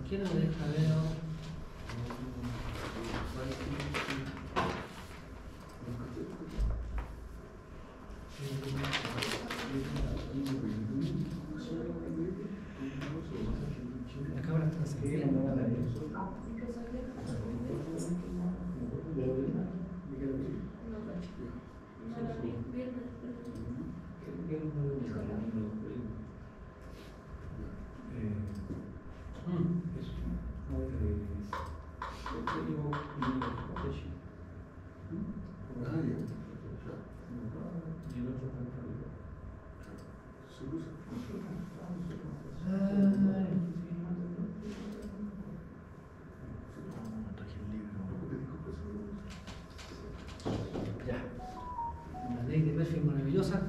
qué no me deja ver? La cámara está encendiendo. Ya. Una ley de Murphy maravillosa.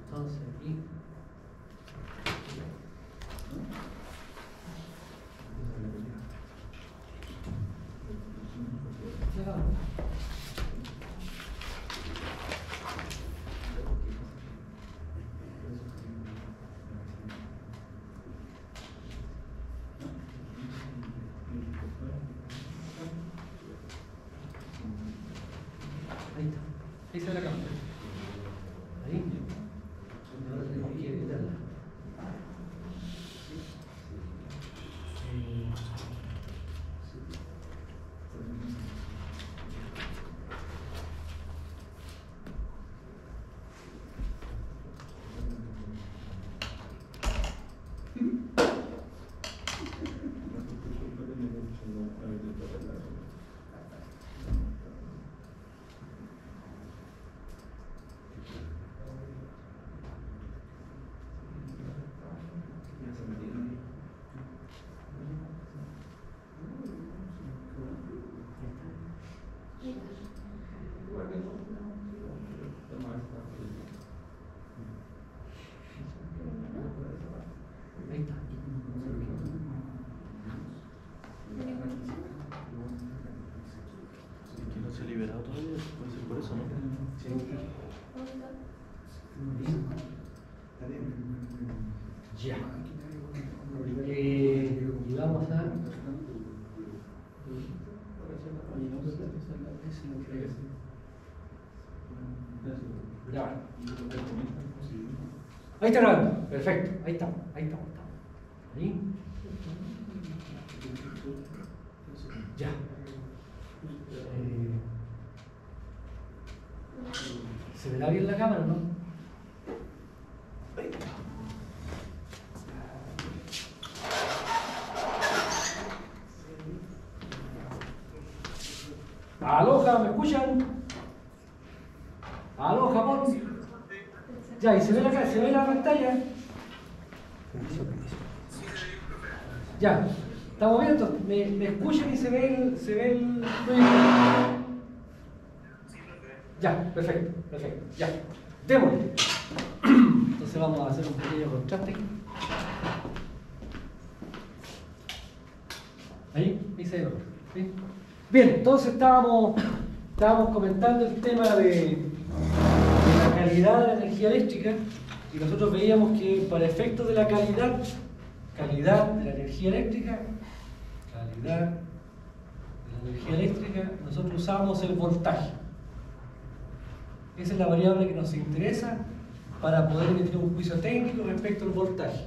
Entonces aquí. Ahí está. Ahí se ve la cámara. Ahí. Ahora tenemos que editarla. Ahí está. Que no se ha liberado todavía, puede ser por eso, ¿no? Sí. Ya. Y vamos a. Grabar. Ahí está grabando. Perfecto. Ahí estamos. Ahí. Ya. ¿Se verá bien la cámara, no? Ahí está. Aloha, ¿me escuchan? Aló, Japón. Ya, y se ve la pantalla. Ya, estamos bien, entonces. ¿Me escuchan y se ve el proyecto? Ya, perfecto, ya. Démosle. Entonces vamos a hacer un pequeño contraste. Ahí se ve. ¿Sí? Bien, entonces estábamos comentando el tema de la calidad de la energía eléctrica y nosotros veíamos que para efectos de la calidad de la energía eléctrica, nosotros usamos el voltaje. Esa es la variable que nos interesa para poder emitir un juicio técnico respecto al voltaje.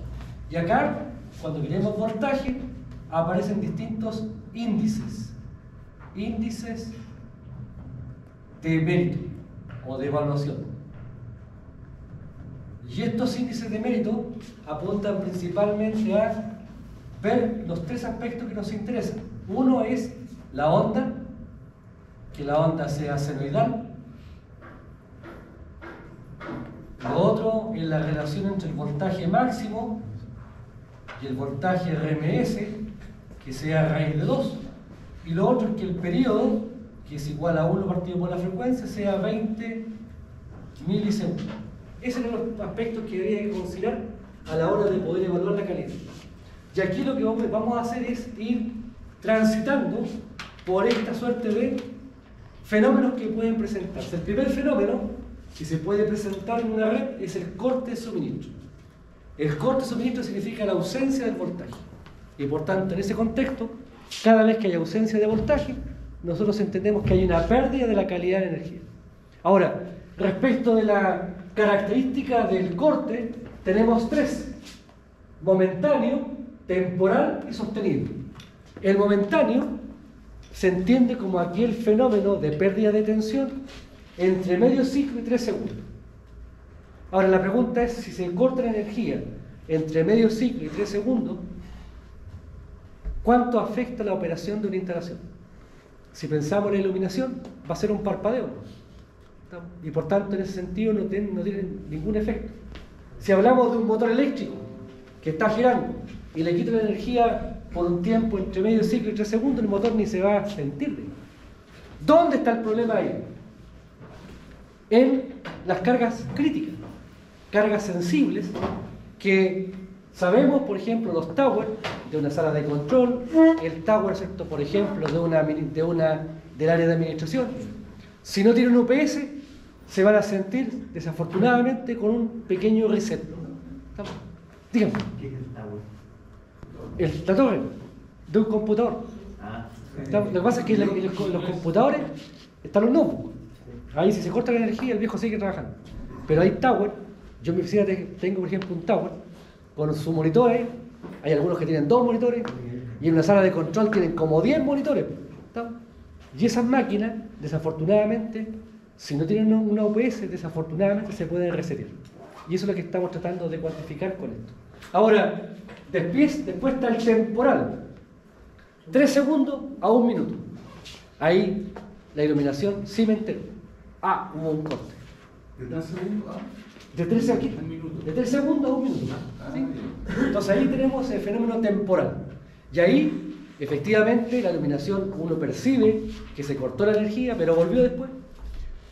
Y acá, cuando queremos voltaje, aparecen distintos índices de mérito o de evaluación. Y estos índices de mérito apuntan principalmente a ver los tres aspectos que nos interesan. Uno es la onda, que la onda sea senoidal. Lo otro es la relación entre el voltaje máximo y el voltaje RMS, que sea raíz de 2. Y lo otro es que el periodo, que es igual a 1 partido por la frecuencia, sea 20 milisegundos. Esos son los aspectos que habría que considerar a la hora de poder evaluar la calidad. Y aquí lo que vamos a hacer es ir transitando por esta suerte de fenómenos que pueden presentarse. El primer fenómeno que se puede presentar en una red es el corte de suministro. El corte de suministro significa la ausencia del voltaje. Y por tanto, en ese contexto, cada vez que hay ausencia de voltaje, nosotros entendemos que hay una pérdida de la calidad de energía. Ahora, respecto de la característica del corte, tenemos tres: momentáneo, temporal y sostenido. El momentáneo se entiende como aquel fenómeno de pérdida de tensión entre medio ciclo y 3 segundos. Ahora, la pregunta es, si se corta la energía entre medio ciclo y 3 segundos, ¿cuánto afecta la operación de una instalación? Si pensamos en la iluminación, va a ser un parpadeo, ¿no? Y por tanto, en ese sentido, no tiene ningún efecto. Si hablamos de un motor eléctrico que está girando y le quito la energía por un tiempo entre medio ciclo y 3 segundos, el motor ni se va a sentir. ¿Dónde está el problema ahí? En las cargas críticas, cargas sensibles, que sabemos, por ejemplo, los towers de una sala de control, el tower, ¿cierto?, por ejemplo, del área de administración. Si no tienen UPS, se van a sentir, desafortunadamente, con un pequeño reset. Díganme. ¿Qué es el tower? La torre de un computador. Lo que pasa es que los computadores están los notebooks. Ahí, si se corta la energía, el viejo sigue trabajando. Pero hay tower. Yo en mi oficina tengo, por ejemplo, un tower con sus monitores. Hay algunos que tienen 2 monitores, y en una sala de control tienen como 10 monitores. Y esas máquinas, desafortunadamente, si no tienen una UPS, desafortunadamente se pueden resetear. Y eso es lo que estamos tratando de cuantificar con esto. Ahora, después está el temporal. 3 segundos a 1 minuto. Ahí la iluminación sí me enteró. Hubo un corte. ¿De 3 segundos a? De 3 segundos a 1 minuto. ¿Sí? Entonces ahí tenemos el fenómeno temporal. Y ahí, efectivamente, la iluminación, uno percibe que se cortó la energía, pero volvió después.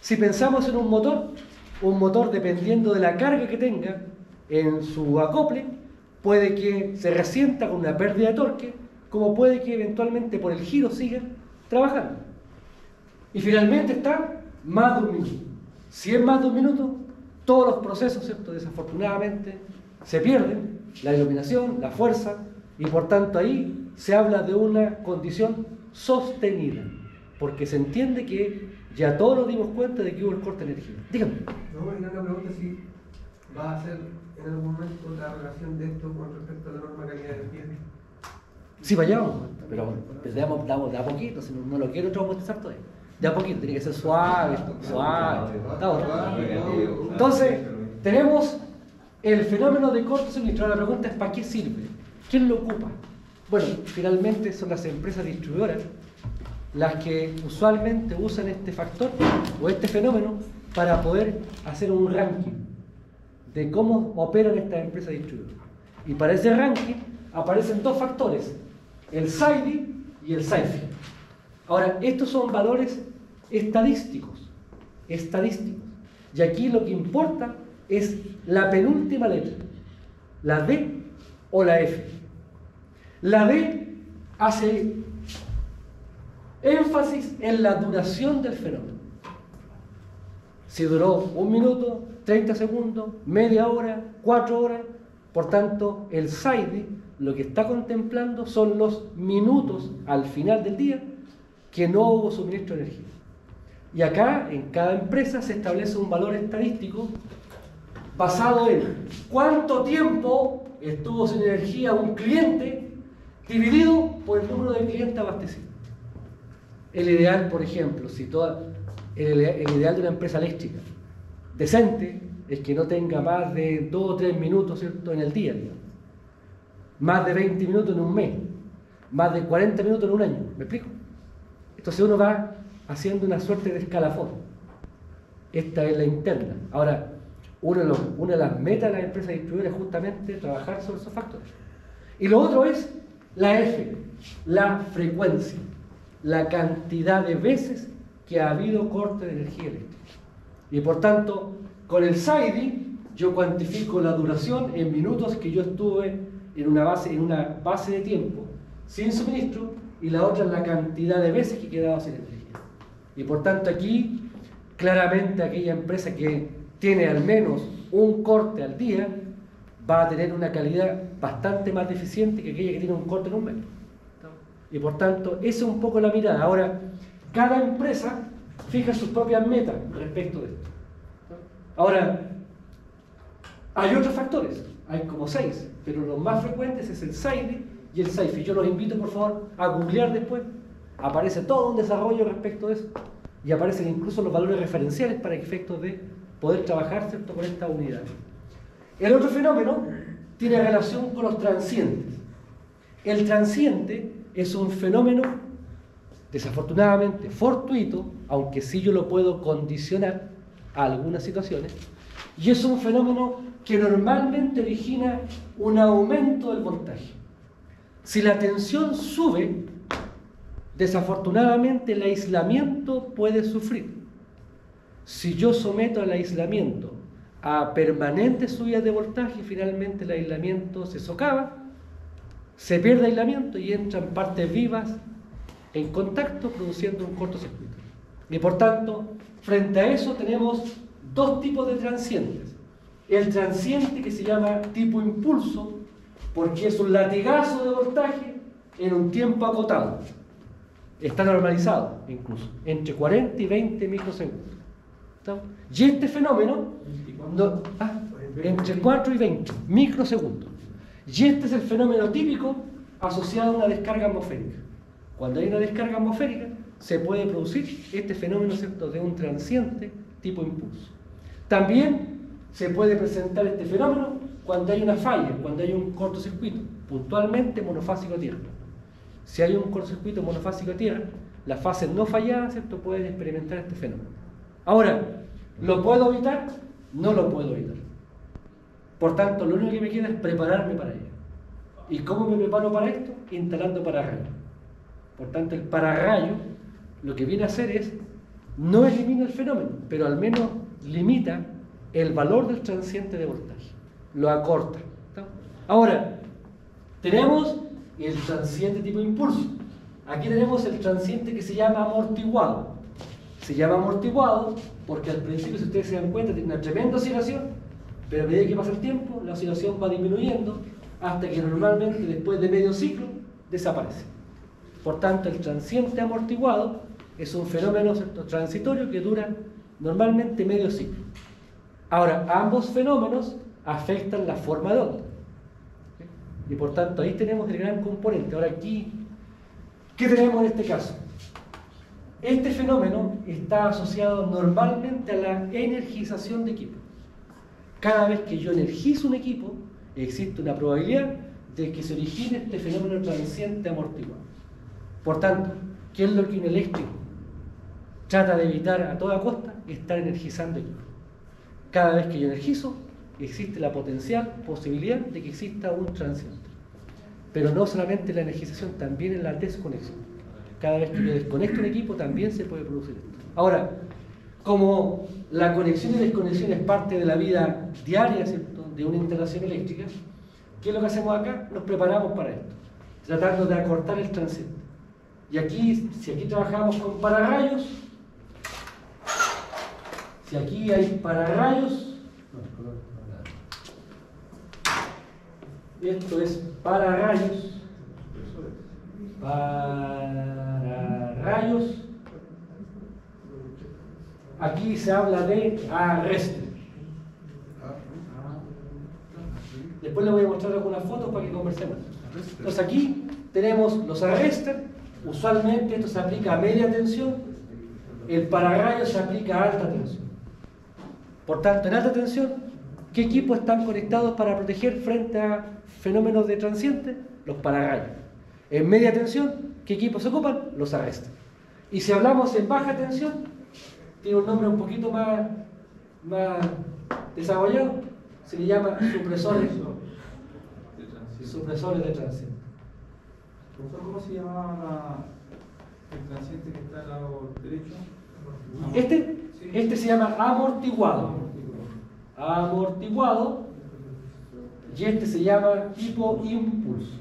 Si pensamos en un motor, dependiendo de la carga que tenga en su acople, puede que se resienta con una pérdida de torque, como puede que eventualmente por el giro siga trabajando. Y finalmente está más de 1 minuto. Si es más de 1 minuto, todos los procesos, ¿cierto?, desafortunadamente se pierden, la iluminación, la fuerza, y por tanto ahí se habla de una condición sostenida, porque se entiende que ya todos nos dimos cuenta de que hubo el corte de energía. Dígame. No, y una pregunta si va a hacer en algún momento la relación de esto con respecto a la norma de calidad de energía. Sí, vayamos, pero damos de a poquito, si no lo quiero traumatizar todavía. De a poquito, tiene que ser suave. Entonces, tenemos el fenómeno de corte de suministro. La pregunta es, ¿para qué sirve? ¿Quién lo ocupa? Bueno, finalmente son las empresas distribuidoras las que usualmente usan este factor o este fenómeno para poder hacer un ranking de cómo operan estas empresas distribuidoras. Y para ese ranking aparecen 2 factores, el SAIDI y el SAIFI. Ahora, estos son valores estadísticos. Y aquí lo que importa es la penúltima letra, la D o la F. La D hace énfasis en la duración del fenómeno. Si duró 1 minuto, 30 segundos, media hora, 4 horas, por tanto, el SAIDI lo que está contemplando son los minutos al final del día que no hubo suministro de energía. Y acá, en cada empresa, se establece un valor estadístico basado en cuánto tiempo estuvo sin energía un cliente dividido por el número de clientes abastecidos. El ideal, por ejemplo, el ideal de una empresa eléctrica decente es que no tenga más de 2 o 3 minutos, ¿cierto?, en el día, digamos. Más de 20 minutos en un mes, más de 40 minutos en un año. ¿Me explico? Entonces uno va haciendo una suerte de escalafón. Esta es la interna. Ahora, una de las metas de las empresas distribuidoras es justamente trabajar sobre esos factores. Y lo otro es la F, la frecuencia, la cantidad de veces que ha habido corte de energía eléctrica. Y por tanto, con el SAIDI yo cuantifico la duración en minutos que yo estuve en una base de tiempo sin suministro, y la otra es la cantidad de veces que he quedado sin energía. Y por tanto aquí, claramente aquella empresa que tiene al menos un corte al día va a tener una calidad bastante más deficiente que aquella que tiene un corte en un metro. Y por tanto, esa es un poco la mirada. Ahora, cada empresa fija sus propias metas respecto de esto. Ahora, hay otros factores, hay como 6, pero los más frecuentes es el SAIDI y el SAIFI. Yo los invito, por favor, a googlear después. Aparece todo un desarrollo respecto de eso y aparecen incluso los valores referenciales para efectos de poder trabajar, ¿cierto?, con estas unidades. El otro fenómeno tiene relación con los transientes. El transiente es un fenómeno desafortunadamente fortuito, aunque sí yo lo puedo condicionar a algunas situaciones, y es un fenómeno que normalmente origina un aumento del voltaje. Si la tensión sube, desafortunadamente el aislamiento puede sufrir. Si yo someto al aislamiento a permanentes subidas de voltaje, finalmente el aislamiento se socava, se pierde aislamiento y entran partes vivas en contacto produciendo un cortocircuito. Y por tanto, frente a eso tenemos dos tipos de transientes. El transiente que se llama tipo impulso, porque es un latigazo de voltaje en un tiempo acotado. Está normalizado incluso, entre 40 y 20 microsegundos. ¿Está? Y este fenómeno, entre 4 y 20 microsegundos. Y este es el fenómeno típico asociado a una descarga atmosférica. Cuando hay una descarga atmosférica, se puede producir este fenómeno, ¿cierto?, de un transiente tipo impulso. También se puede presentar este fenómeno cuando hay una falla, cuando hay un cortocircuito, puntualmente monofásico a tierra. Si hay un cortocircuito monofásico a tierra, las fases no falladas, ¿cierto?, pueden experimentar este fenómeno. Ahora, ¿lo puedo evitar? No lo puedo evitar. Por tanto, lo único que me queda es prepararme para ello. ¿Y cómo me preparo para esto? Instalando pararrayos. Por tanto, el pararrayo lo que viene a hacer es, no elimina el fenómeno, pero al menos limita el valor del transiente de voltaje. Lo acorta. ¿Está? Ahora, tenemos el transiente tipo impulso. Aquí tenemos el transiente que se llama amortiguado. Se llama amortiguado porque al principio, si ustedes se dan cuenta, tiene una tremenda oscilación, pero a medida que pasa el tiempo, la oscilación va disminuyendo hasta que normalmente después de medio ciclo desaparece. Por tanto, el transiente amortiguado es un fenómeno, ¿cierto?, transitorio que dura normalmente medio ciclo. Ahora, ambos fenómenos afectan la forma de onda. Y por tanto, ahí tenemos el gran componente. Ahora aquí, ¿qué tenemos en este caso? Este fenómeno está asociado normalmente a la energización de equipo. Cada vez que yo energizo un equipo, existe una probabilidad de que se origine este fenómeno transiente amortiguado. Por tanto, ¿qué es lo que un eléctrico trata de evitar a toda costa? Estar energizando equipo. Cada vez que yo energizo, existe la potencial posibilidad de que exista un transiente. Pero no solamente la energización, también en la desconexión. Cada vez que yo desconecto un equipo, también se puede producir esto. Ahora, como la conexión y desconexión es parte de la vida diaria, ¿cierto?, de una instalación eléctrica, ¿qué es lo que hacemos acá? Nos preparamos para esto, tratando de acortar el transiente. Y aquí, si aquí trabajamos con pararrayos, si aquí hay pararrayos, esto es pararrayos, aquí se habla de arrestre. Después les voy a mostrar algunas fotos para que conversemos. Entonces aquí tenemos los arrestres. Usualmente esto se aplica a media tensión, el pararrayo se aplica a alta tensión. Por tanto, en alta tensión, ¿qué equipos están conectados para proteger frente a fenómenos de transiente? Los pararrayos. En media tensión, ¿qué equipos se ocupan? Los arrestres. Y si hablamos en baja tensión, tiene un nombre un poquito más desarrollado, se le llama supresores de transiente. ¿Cómo se llamaba el transiente que está al lado derecho? Este se llama amortiguado. Amortiguado. Y este se llama tipo impulso.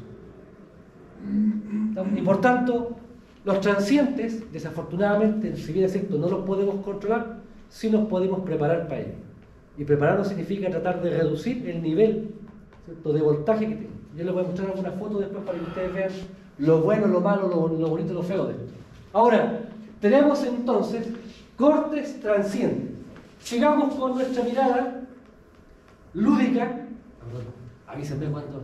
Y por tanto, los transientes, desafortunadamente, si bien es cierto, no los podemos controlar, sí nos podemos preparar para ello. Y prepararnos significa tratar de reducir el nivel ¿cierto?, de voltaje que tiene. Yo les voy a mostrar algunas fotos después para que ustedes vean lo bueno, lo malo, lo bonito y lo feo de esto. Ahora, tenemos entonces cortes transientes. Sigamos con nuestra mirada lúdica. Avísenme cuando a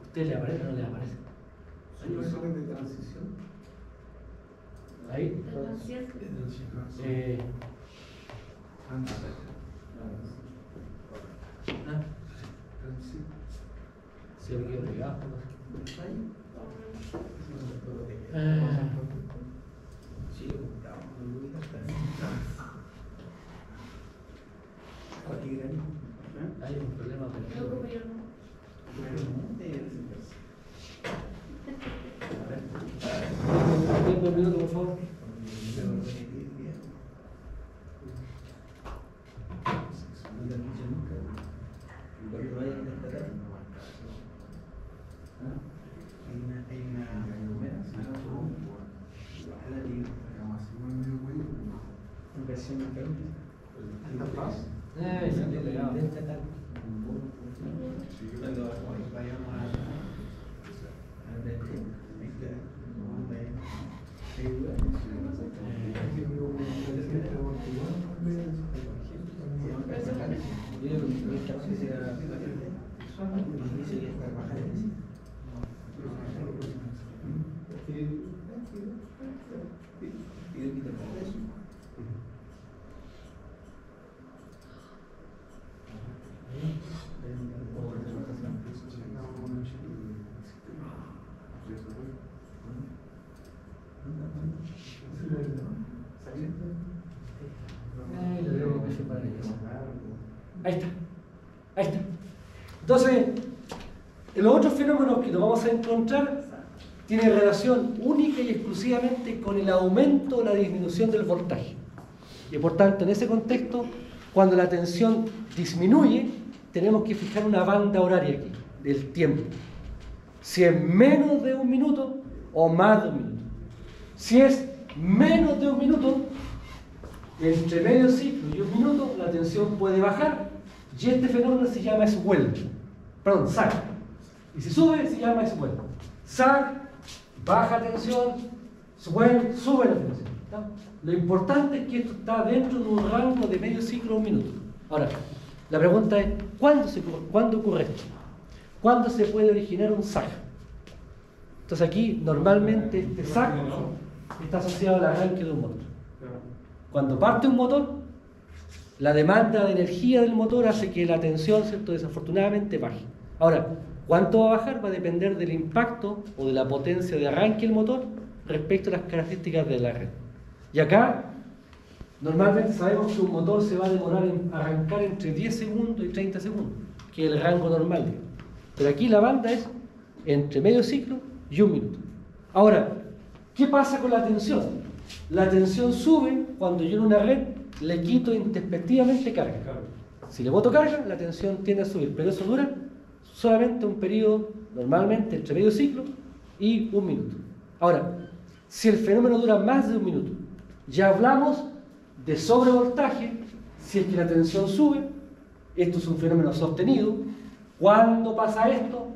usted le aparece o no le aparece. Soluciones de transición. Ahí. Se me quedó pegado. Hay un problema con un minuto, por favor. Salió pegado. Ahí está. Ahí está. Entonces, los otros fenómenos que nos vamos a encontrar tienen relación única y exclusivamente con el aumento o la disminución del voltaje. Y por tanto, en ese contexto, cuando la tensión disminuye, tenemos que fijar una banda horaria aquí, del tiempo. Si es menos de un minuto o más de un minuto. Si es menos de un minuto, entre medio ciclo y un minuto, la tensión puede bajar, y este fenómeno se llama swell. Perdón, sag. Y si sube, se llama swell. Sag, baja tensión, swell, sube la tensión. ¿Está? Lo importante es que esto está dentro de un rango de medio ciclo o un minuto. Ahora, la pregunta es, ¿cuándo ocurre esto? ¿Cuándo se puede originar un sag? Entonces aquí, normalmente, este sag está asociado al arranque de un motor. Cuando parte un motor, la demanda de energía del motor hace que la tensión, ¿cierto?, desafortunadamente baje. Ahora, ¿cuánto va a bajar? Va a depender del impacto o de la potencia de arranque del motor respecto a las características de la red. Y acá, normalmente sabemos que un motor se va a demorar en arrancar entre 10 segundos y 30 segundos, que es el rango normal, digamos. Pero aquí la banda es entre medio ciclo y un minuto. Ahora, ¿qué pasa con la tensión? La tensión sube cuando yo en una red le quito introspectivamente carga. Si le boto carga, la tensión tiende a subir, pero eso dura solamente un periodo, normalmente entre medio ciclo y un minuto. Ahora, si el fenómeno dura más de un minuto, ya hablamos de sobrevoltaje. Si es que la tensión sube, esto es un fenómeno sostenido. ¿Cuándo pasa esto?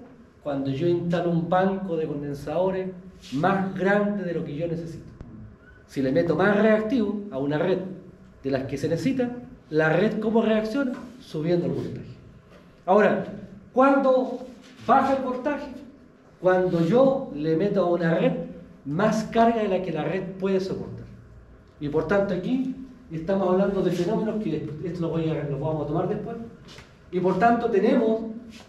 Cuando yo instalo un banco de condensadores más grande de lo que yo necesito. Si le meto más reactivo a una red de las que se necesita, la red ¿cómo reacciona? Subiendo el voltaje. Ahora, ¿cuándo baja el voltaje? Cuando yo le meto a una red más carga de la que la red puede soportar. Y por tanto aquí estamos hablando de fenómenos que esto lo vamos a tomar después. Y por tanto tenemos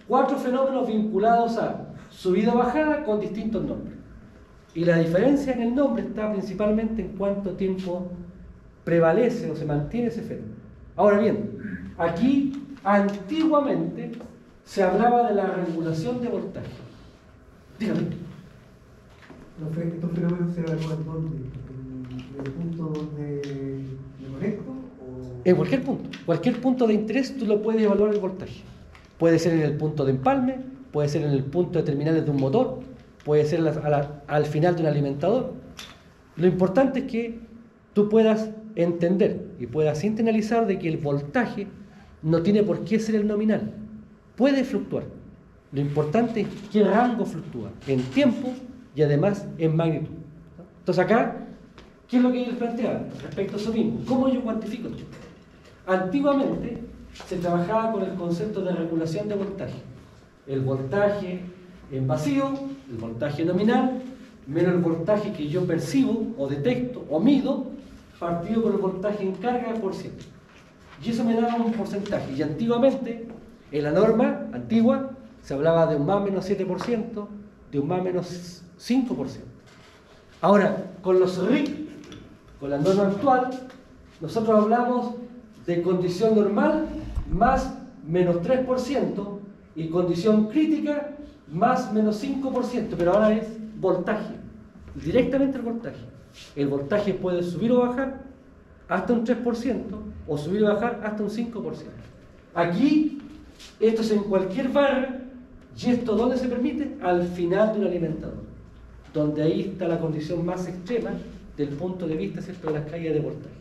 4 fenómenos vinculados a subida-bajada con distintos nombres. Y la diferencia en el nombre está principalmente en cuánto tiempo prevalece o se mantiene ese fenómeno. Ahora bien, aquí antiguamente se hablaba de la regulación de voltaje. Dígame. ¿Estos fenómenos se evalúan dónde? ¿En el punto donde me conecto? En cualquier punto. Cualquier punto de interés tú lo puedes evaluar el voltaje. Puede ser en el punto de empalme, puede ser en el punto de terminales de un motor, puede ser al final de un alimentador. Lo importante es que tú puedas entender y puedas internalizar de que el voltaje no tiene por qué ser el nominal. Puede fluctuar. Lo importante es qué rango fluctúa, en tiempo y además en magnitud. Entonces acá, ¿qué es lo que ellos planteaban respecto a eso mismo? ¿Cómo yo cuantifico esto? Antiguamente se trabajaba con el concepto de regulación de voltaje. El voltaje en vacío, el voltaje nominal, menos el voltaje que yo percibo o detecto o mido, partido por el voltaje en carga por ciento. Y eso me daba un porcentaje. Y antiguamente, en la norma antigua, se hablaba de un más o menos 7%, de un más o menos 5%. Ahora, con los RIC, con la norma actual, nosotros hablamos de condición normal más menos 3% y condición crítica más menos 5%, pero ahora es voltaje, directamente el voltaje. El voltaje puede subir o bajar hasta un 3% o subir o bajar hasta un 5%. Aquí, esto es en cualquier barra, y esto ¿dónde se permite? Al final de un alimentador, donde ahí está la condición más extrema del punto de vista, ¿cierto?, de las caídas de voltaje.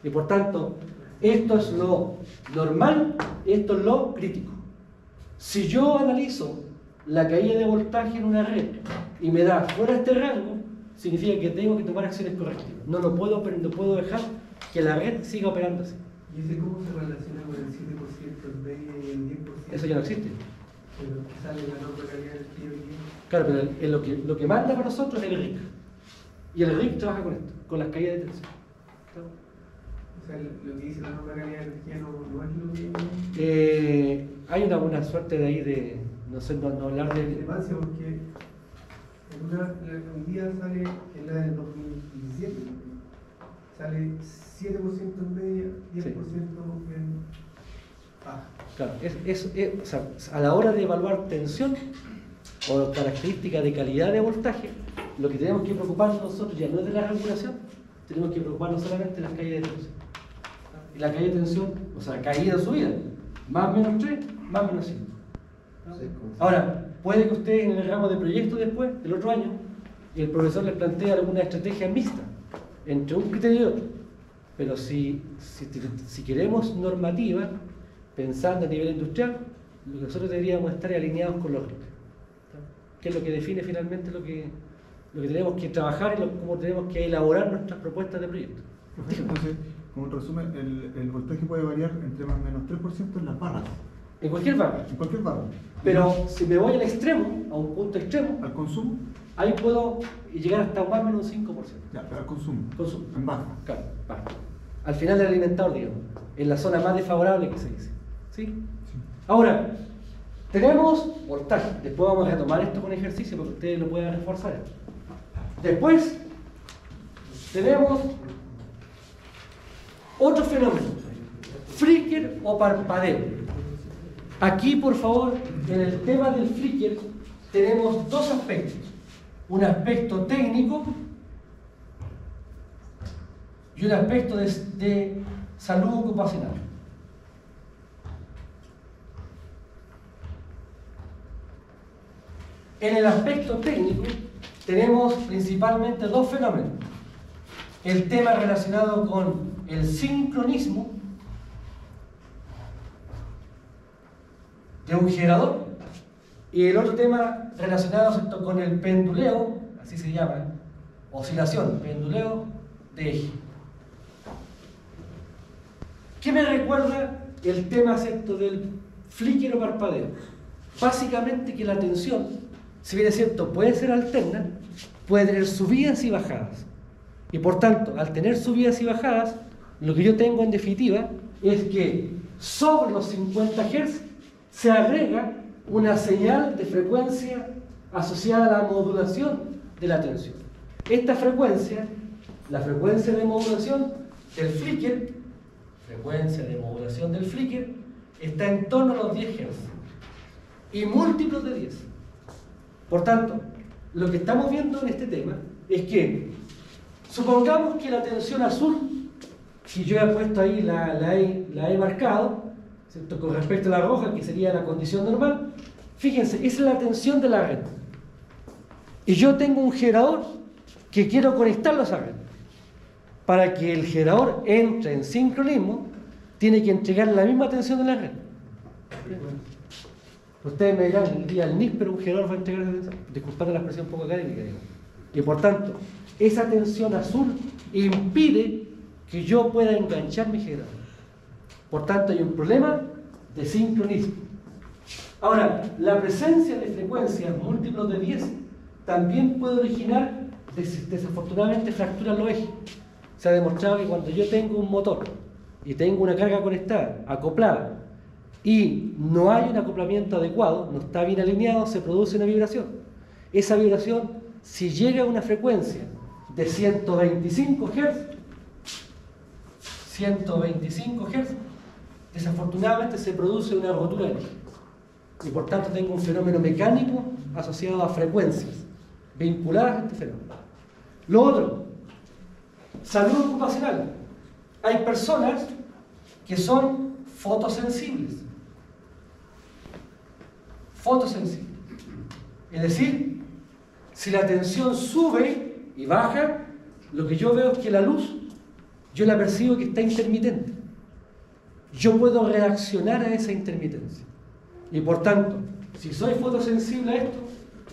Y por tanto, esto es lo normal, esto es lo crítico. Si yo analizo la caída de voltaje en una red y me da fuera de este rango, significa que tengo que tomar acciones correctivas. No puedo dejar que la red siga operando así. ¿Y ese cómo se relaciona con el 7%, el medio y el 10%? Eso ya no existe. Pero que sale la norma de calidad del tío y Claro, pero lo que manda para nosotros es el RIC. Y el RIC trabaja con esto, con las caídas de tensión. ¿Claro? o sea, lo que dice la norma de calidad de energía no es lo que... Hay una buena suerte de ahí de, no sé, no hablar de... Relevancia porque un día sale, en la del 2017, sale 7% en media, 10% en baja. Claro, o sea, a la hora de evaluar tensión o características de calidad de voltaje, lo que tenemos que preocuparnos nosotros ya no es de la regulación, tenemos que preocuparnos solamente de las caídas de tensión. Y la caída de tensión, o sea, caída o subida, más menos 3, más menos 5. Ahora, puede que ustedes en el ramo de proyecto después, del otro año, el profesor les plantee alguna estrategia mixta entre un criterio y otro. Pero si queremos normativa, pensando a nivel industrial, lo que nosotros deberíamos estar alineados con los RIC, que es lo que define finalmente lo que tenemos que trabajar y cómo tenemos que elaborar nuestras propuestas de proyecto. Entonces, como resumen, el voltaje puede variar entre más o menos 3% en las barras. En cualquier barra. En cualquier barra. Pero si me voy al extremo, a un punto extremo, Al consumo, ahí puedo llegar hasta más o menos un 5%. ya, pero al consumo. Consumo. En baja. Claro, baja. Al final del alimentador, digamos, en la zona más desfavorable que se dice. ¿Sí? Sí. Ahora, tenemos voltaje. Después vamos a retomar esto con ejercicio para que ustedes lo puedan reforzar. Después, tenemos otro fenómeno. Flicker o parpadeo. Aquí, por favor, en el tema del flicker tenemos dos aspectos. Un aspecto técnico y un aspecto de salud ocupacional. En el aspecto técnico tenemos principalmente dos fenómenos. El tema relacionado con el sincronismo de un generador y el otro tema relacionado con el penduleo, así se llama, oscilación, penduleo de eje. ¿Qué me recuerda el tema del flicker o parpadeo? Básicamente que la tensión, si bien es cierto, puede ser alterna, puede tener subidas y bajadas. Y por tanto, al tener subidas y bajadas, lo que yo tengo en definitiva es que sobre los 50 Hz se agrega una señal de frecuencia asociada a la modulación de la tensión. Esta frecuencia, la frecuencia de modulación del flicker, está en torno a los 10 Hz y múltiplos de 10. Por tanto, lo que estamos viendo en este tema es que supongamos que la tensión azul, si yo he puesto ahí la he marcado, ¿cierto?, con respecto a la roja, que sería la condición normal, fíjense, esa es la tensión de la red. Y yo tengo un generador que quiero conectarlo a esa red. Para que el generador entre en sincronismo, tiene que entregar la misma tensión de la red. Ustedes me dirán, el día del NIC, pero un generador va a entregar esa tensión. Disculpando la expresión un poco académica, digo. Y por tanto, esa tensión azul impide que yo pueda enganchar mi generador. Por tanto, hay un problema de sincronismo. Ahora, la presencia de frecuencias múltiplos de 10 también puede originar desafortunadamente fracturas en los ejes. Se ha demostrado que cuando yo tengo un motor y tengo una carga conectada, acoplada, y no hay un acoplamiento adecuado, no está bien alineado, se produce una vibración. Esa vibración, si llega a una frecuencia de 125 Hz, desafortunadamente se produce una rotura del eje. Y por tanto tengo un fenómeno mecánico asociado a frecuencias vinculadas a este fenómeno. Lo otro, salud ocupacional. Hay personas que son fotosensibles. Es decir, si la tensión sube y baja, lo que yo veo es que la luz, yo la percibo que está intermitente. Yo puedo reaccionar a esa intermitencia. Y por tanto, si soy fotosensible a esto,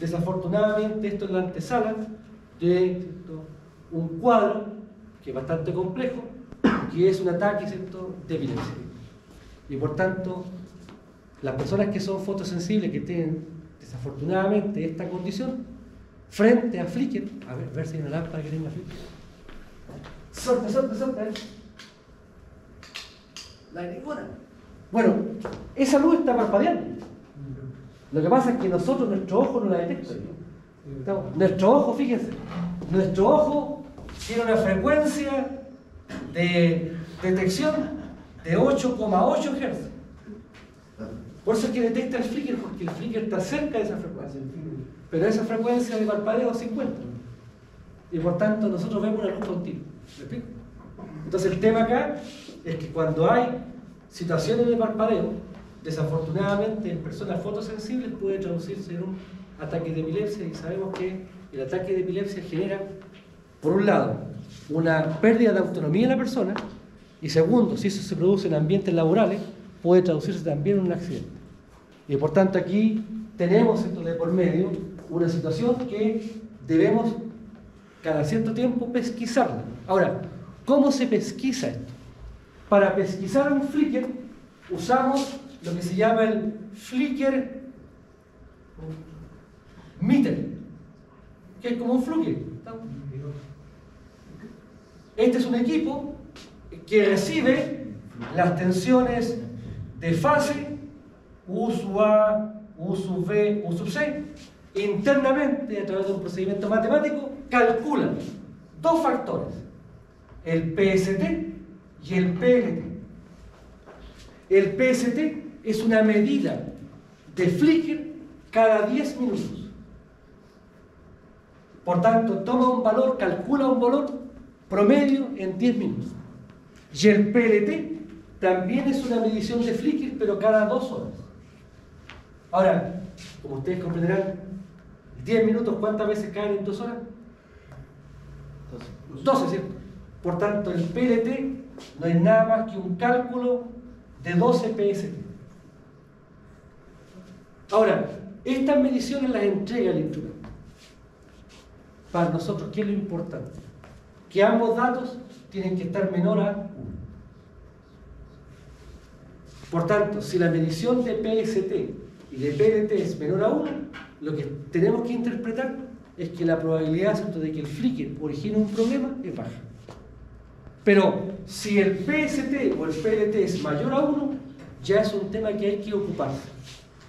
desafortunadamente esto es la antesala de un cuadro que es bastante complejo, que es un ataque, ¿cierto?, de epilepsia. Y por tanto, las personas que son fotosensibles, que tienen desafortunadamente esta condición, frente a flicker, a ver si hay una lámpara que tenga flicker. Sorte. La hay ninguna. Bueno, esa luz está parpadeando. Lo que pasa es que nosotros, nuestro ojo no la detecta. Nuestro ojo, fíjense, nuestro ojo tiene una frecuencia de detección de 8,8 Hz. Por eso es que detecta el flicker, porque el flicker está cerca de esa frecuencia. Pero esa frecuencia de parpadeo es 50. Y por tanto nosotros vemos una luz continua. ¿Me explico? Entonces el tema acá es que cuando hay situaciones de parpadeo, desafortunadamente en personas fotosensibles puede traducirse en un ataque de epilepsia, y sabemos que el ataque de epilepsia genera, por un lado, una pérdida de autonomía en la persona, y segundo, si eso se produce en ambientes laborales, puede traducirse también en un accidente. Y por tanto aquí tenemos esto de por medio una situación que debemos cada cierto tiempo pesquisarla. Ahora, ¿cómo se pesquisa esto? Para pesquisar un flicker usamos lo que se llama el flicker meter, que es como un flicker. Este es un equipo que recibe las tensiones de fase U sub A, U sub B, U sub C. Internamente, a través de un procedimiento matemático, calcula dos factores, el PST y el PLT. El PST es una medida de flicker cada 10 minutos. Por tanto, toma un valor, calcula un valor promedio en 10 minutos. Y el PLT también es una medición de flicker, pero cada 2 horas. Ahora, como ustedes comprenderán, 10 minutos, ¿cuántas veces caen en 2 horas? 12, ¿cierto? Por tanto, el PLT no es nada más que un cálculo de 12 PST. Ahora, estas mediciones las entrega el instrumento. Para nosotros, ¿qué es lo importante? Que ambos datos tienen que estar menor a 1. Por tanto, si la medición de PST y de PLT es menor a 1, lo que tenemos que interpretar es que la probabilidad, ¿cierto?, de que el flicker origine un problema es baja. Pero si el PST o el PLT es mayor a 1, ya es un tema que hay que ocuparse,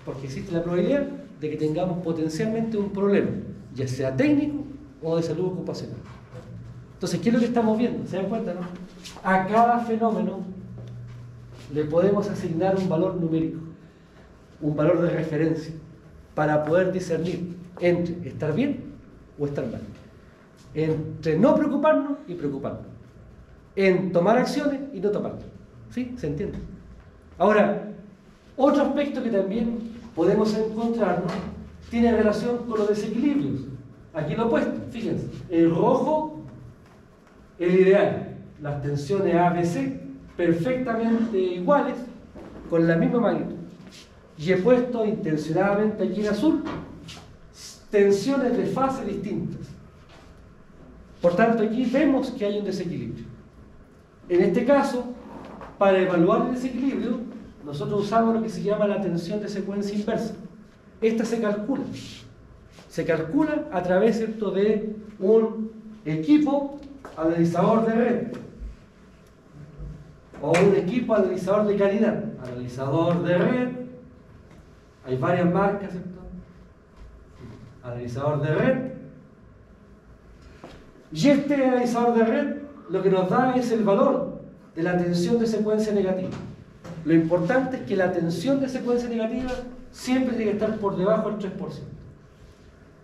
porque existe la probabilidad de que tengamos potencialmente un problema, ya sea técnico o de salud ocupacional. Entonces, ¿qué es lo que estamos viendo? ¿Se dan cuenta, no? A cada fenómeno le podemos asignar un valor numérico, un valor de referencia, para poder discernir entre estar bien o estar mal, entre no preocuparnos y preocuparnos, en tomar acciones y no tomarlas. ¿Sí? ¿Se entiende? Ahora, otro aspecto que también podemos encontrarnos tiene relación con los desequilibrios. Aquí lo opuesto, fíjense, el rojo, el ideal, las tensiones ABC perfectamente iguales, con la misma magnitud. y he puesto intencionadamente aquí en azul tensiones de fase distintas. Por tanto, aquí vemos que hay un desequilibrio. En este caso, para evaluar el desequilibrio, nosotros usamos lo que se llama la tensión de secuencia inversa. Esta se calcula. Se calcula a través, ¿cierto?, de un equipo analizador de red o un equipo analizador de calidad. Analizador de red, hay varias marcas, ¿cierto? Analizador de red. Y este analizador de red lo que nos da es el valor de la tensión de secuencia negativa. Lo importante es que la tensión de secuencia negativa siempre tiene que estar por debajo del 3%.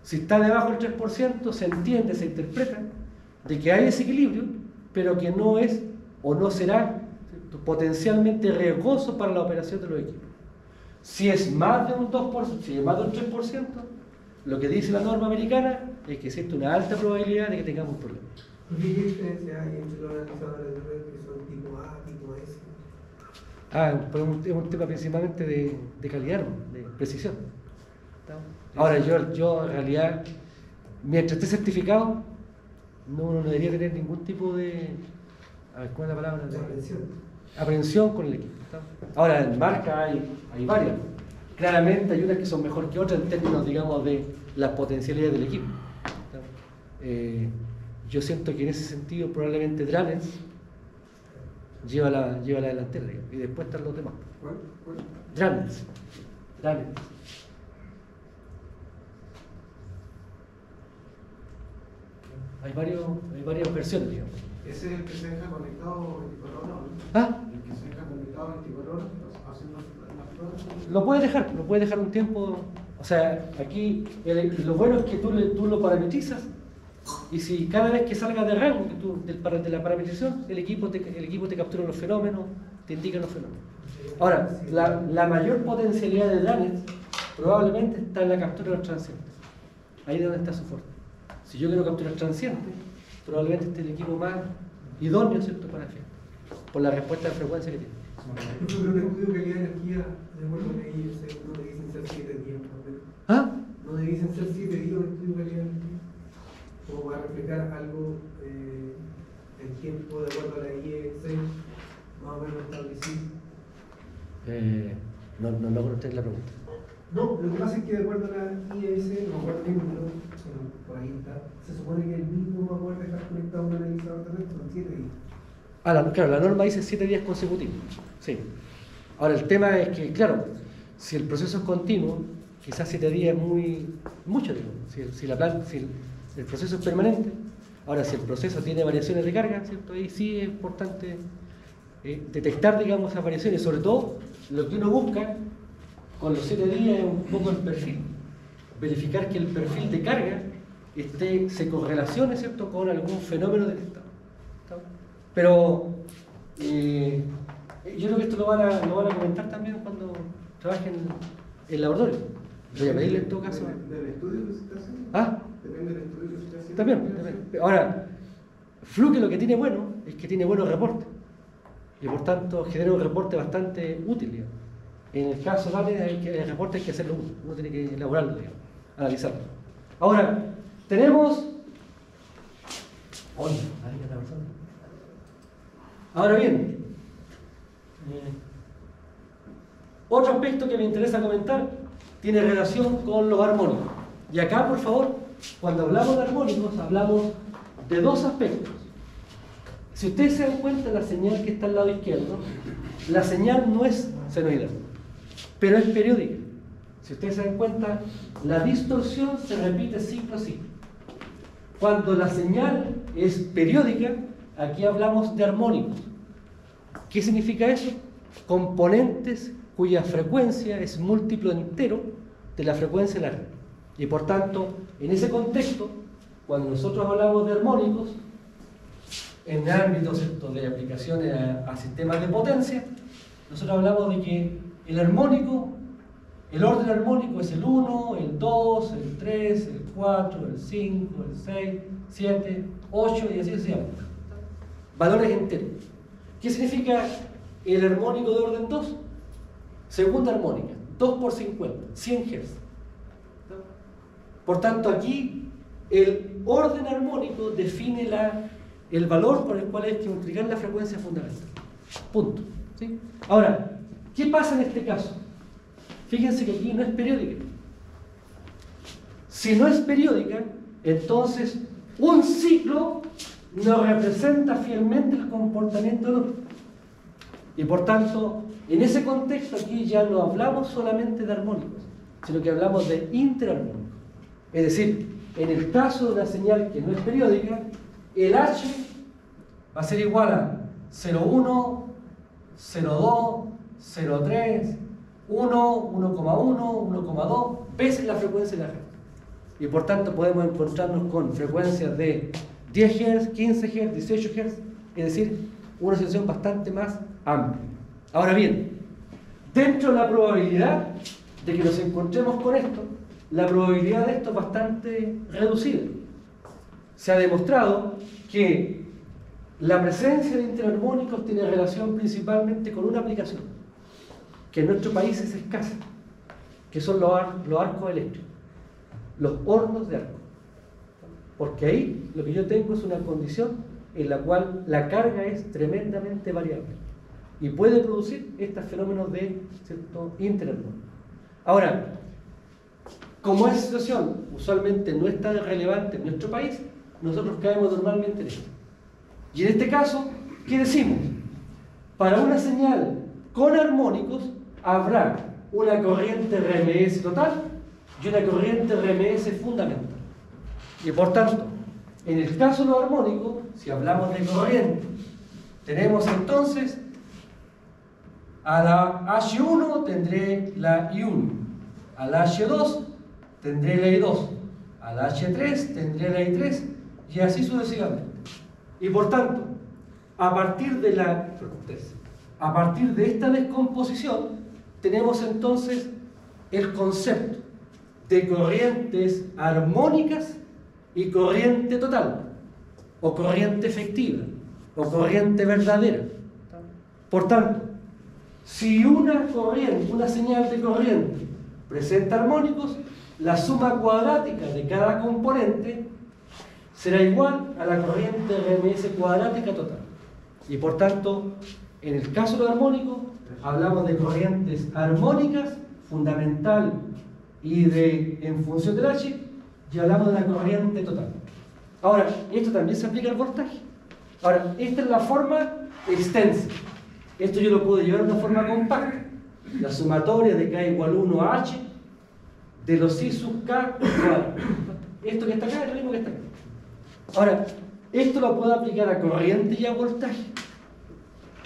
Si está debajo del 3%, se entiende, se interpreta de que hay desequilibrio, pero que no es o no será, ¿cierto?, potencialmente riesgoso para la operación de los equipos. Si es más de un 2%, si es más de un 3%, lo que dice la norma americana es que existe una alta probabilidad de que tengamos un problema. ¿Y qué diferencia hay entre los analizadores de red que son tipo A, tipo S? Pues es un tema principalmente de calidad, de precisión. Ahora, yo en realidad, mientras esté certificado, no debería tener ningún tipo de... A ver, ¿cuál es la palabra? Aprensión con el equipo. Ahora, en marca hay varias. Claramente hay unas que son mejor que otras en términos, digamos, de las potencialidades del equipo. Yo siento que en ese sentido probablemente Drannens lleva la delantera, digamos, y después están los demás. ¿Cuál? Drannens. Hay varias versiones, digamos. ¿Ese es el que se deja conectado 24 horas? ¿Ah? ¿El que se deja conectado 24 horas haciendo las pruebas? Lo puedes dejar un tiempo. O sea, aquí lo bueno es que tú lo parametrizas, y si cada vez que salga de rango de la parametrización, el equipo te captura los fenómenos, te indica los fenómenos. Ahora, la mayor potencialidad de Drannens probablemente está en la captura de los transientes. Ahí es donde está su fuerte. Si yo quiero capturar transientes, probablemente este es el equipo más idóneo, ¿cierto?, para efecto, por la respuesta de frecuencia que tiene. Pero un estudio de calidad de energía, de acuerdo con ellos, no debiesen ser 7 días. ¿Ah? No debiesen ser 7 días un estudio de calidad de energía. Como para reflejar algo en tiempo de acuerdo a la IE6, más o menos establecido. No logro entender la pregunta. No, lo que pasa es que de acuerdo a la IES, no me acuerdo bien, pero por ahí está, se supone que el mínimo va a poder dejar conectado un analizador de red con 7 días. Claro, la norma dice 7 días consecutivos. Sí. Ahora, el tema es que, claro, si el proceso es continuo, quizás 7 días es mucho, digo. Si el proceso es permanente. Ahora, si el proceso tiene variaciones de carga, ¿cierto? Ahí sí es importante detectar, digamos, esas variaciones. Sobre todo, lo que uno busca con los 7 días es un poco el perfil. Verificar que el perfil de carga se correlacione, ¿cierto?, con algún fenómeno detectado. Pero yo creo que esto lo van a comentar también cuando trabajen en el laboratorio. Voy a pedirle en todo caso. ¿Del estudio que se está haciendo? ¿Ah? Depende del estudio que se está haciendo. También. Ahora, Fluke lo que tiene bueno es que tiene buenos reportes. Y por tanto genera un reporte bastante útil, digamos. En el caso de el reporte hay que hacerlo uno tiene que elaborarlo, digamos, analizarlo. Ahora, tenemos... Ahora bien, otro aspecto que me interesa comentar tiene relación con los armónicos. Y acá, por favor, cuando hablamos de armónicos, hablamos de dos aspectos. Si ustedes se dan cuenta, la señal que está al lado izquierdo, la señal no es senoidal, pero es periódica. Si ustedes se dan cuenta, la distorsión se repite ciclo a ciclo. Cuando la señal es periódica, aquí hablamos de armónicos. ¿Qué significa eso? Componentes cuya frecuencia es múltiplo entero de la frecuencia de la red. Y por tanto, en ese contexto, cuando nosotros hablamos de armónicos, en ámbitos de aplicaciones a sistemas de potencia, nosotros hablamos de que el armónico, el orden armónico es el 1, el 2, el 3, el 4, el 5, el 6, 7, 8 y así se llama. Valores enteros. ¿Qué significa el armónico de orden 2? Segunda armónica, 2 por 50, 100 Hz. Por tanto, aquí el orden armónico define el valor por el cual hay que multiplicar la frecuencia fundamental. Punto. ¿Sí? Ahora, ¿qué pasa en este caso? Fíjense que aquí no es periódica. Si no es periódica, entonces un ciclo no representa fielmente el comportamiento del otro. Y por tanto, en ese contexto aquí ya no hablamos solamente de armónicos, sino que hablamos de interarmónicos. Es decir, en el caso de una señal que no es periódica, el H va a ser igual a 0,1, 0,2, 0,3, 1, 1,1, 1,2 veces la frecuencia de la red. Y por tanto podemos encontrarnos con frecuencias de 10 Hz, 15 Hz, 18 Hz, es decir, una situación bastante más amplia. Ahora bien, dentro de la probabilidad de que nos encontremos con esto, la probabilidad de esto es bastante reducida. Se ha demostrado que la presencia de interarmónicos tiene relación principalmente con una aplicación, que en nuestro país es escasa, que son los arcos eléctricos, los hornos de arco. Porque ahí lo que yo tengo es una condición en la cual la carga es tremendamente variable y puede producir estos fenómenos de interarmónico. Ahora, como esa situación usualmente no es tan relevante en nuestro país, nosotros caemos normalmente en esto. Y en este caso, ¿qué decimos? Para una señal con armónicos habrá una corriente RMS total y una corriente RMS fundamental. Y por tanto, en el caso de los armónicos, si hablamos de corriente, tenemos entonces a la H1 tendré la I1, a la H2 tendré la I2, a la H3 tendré la I3 y así sucesivamente. Y por tanto, a partir de esta descomposición, tenemos entonces el concepto de corrientes armónicas y corriente total, o corriente efectiva, o corriente verdadera. Por tanto, si una señal de corriente presenta armónicos, la suma cuadrática de cada componente será igual a la corriente RMS cuadrática total. Y por tanto, en el caso de los armónicos, hablamos de corrientes armónicas, fundamental y en función del H, y hablamos de la corriente total. Ahora, esto también se aplica al voltaje. Ahora, esta es la forma extensa. Esto yo lo puedo llevar de una forma compacta. La sumatoria de K igual 1 a H de los I sub K cuadrado. Esto que está acá es lo mismo que está acá. Ahora, esto lo puedo aplicar a corriente y a voltaje.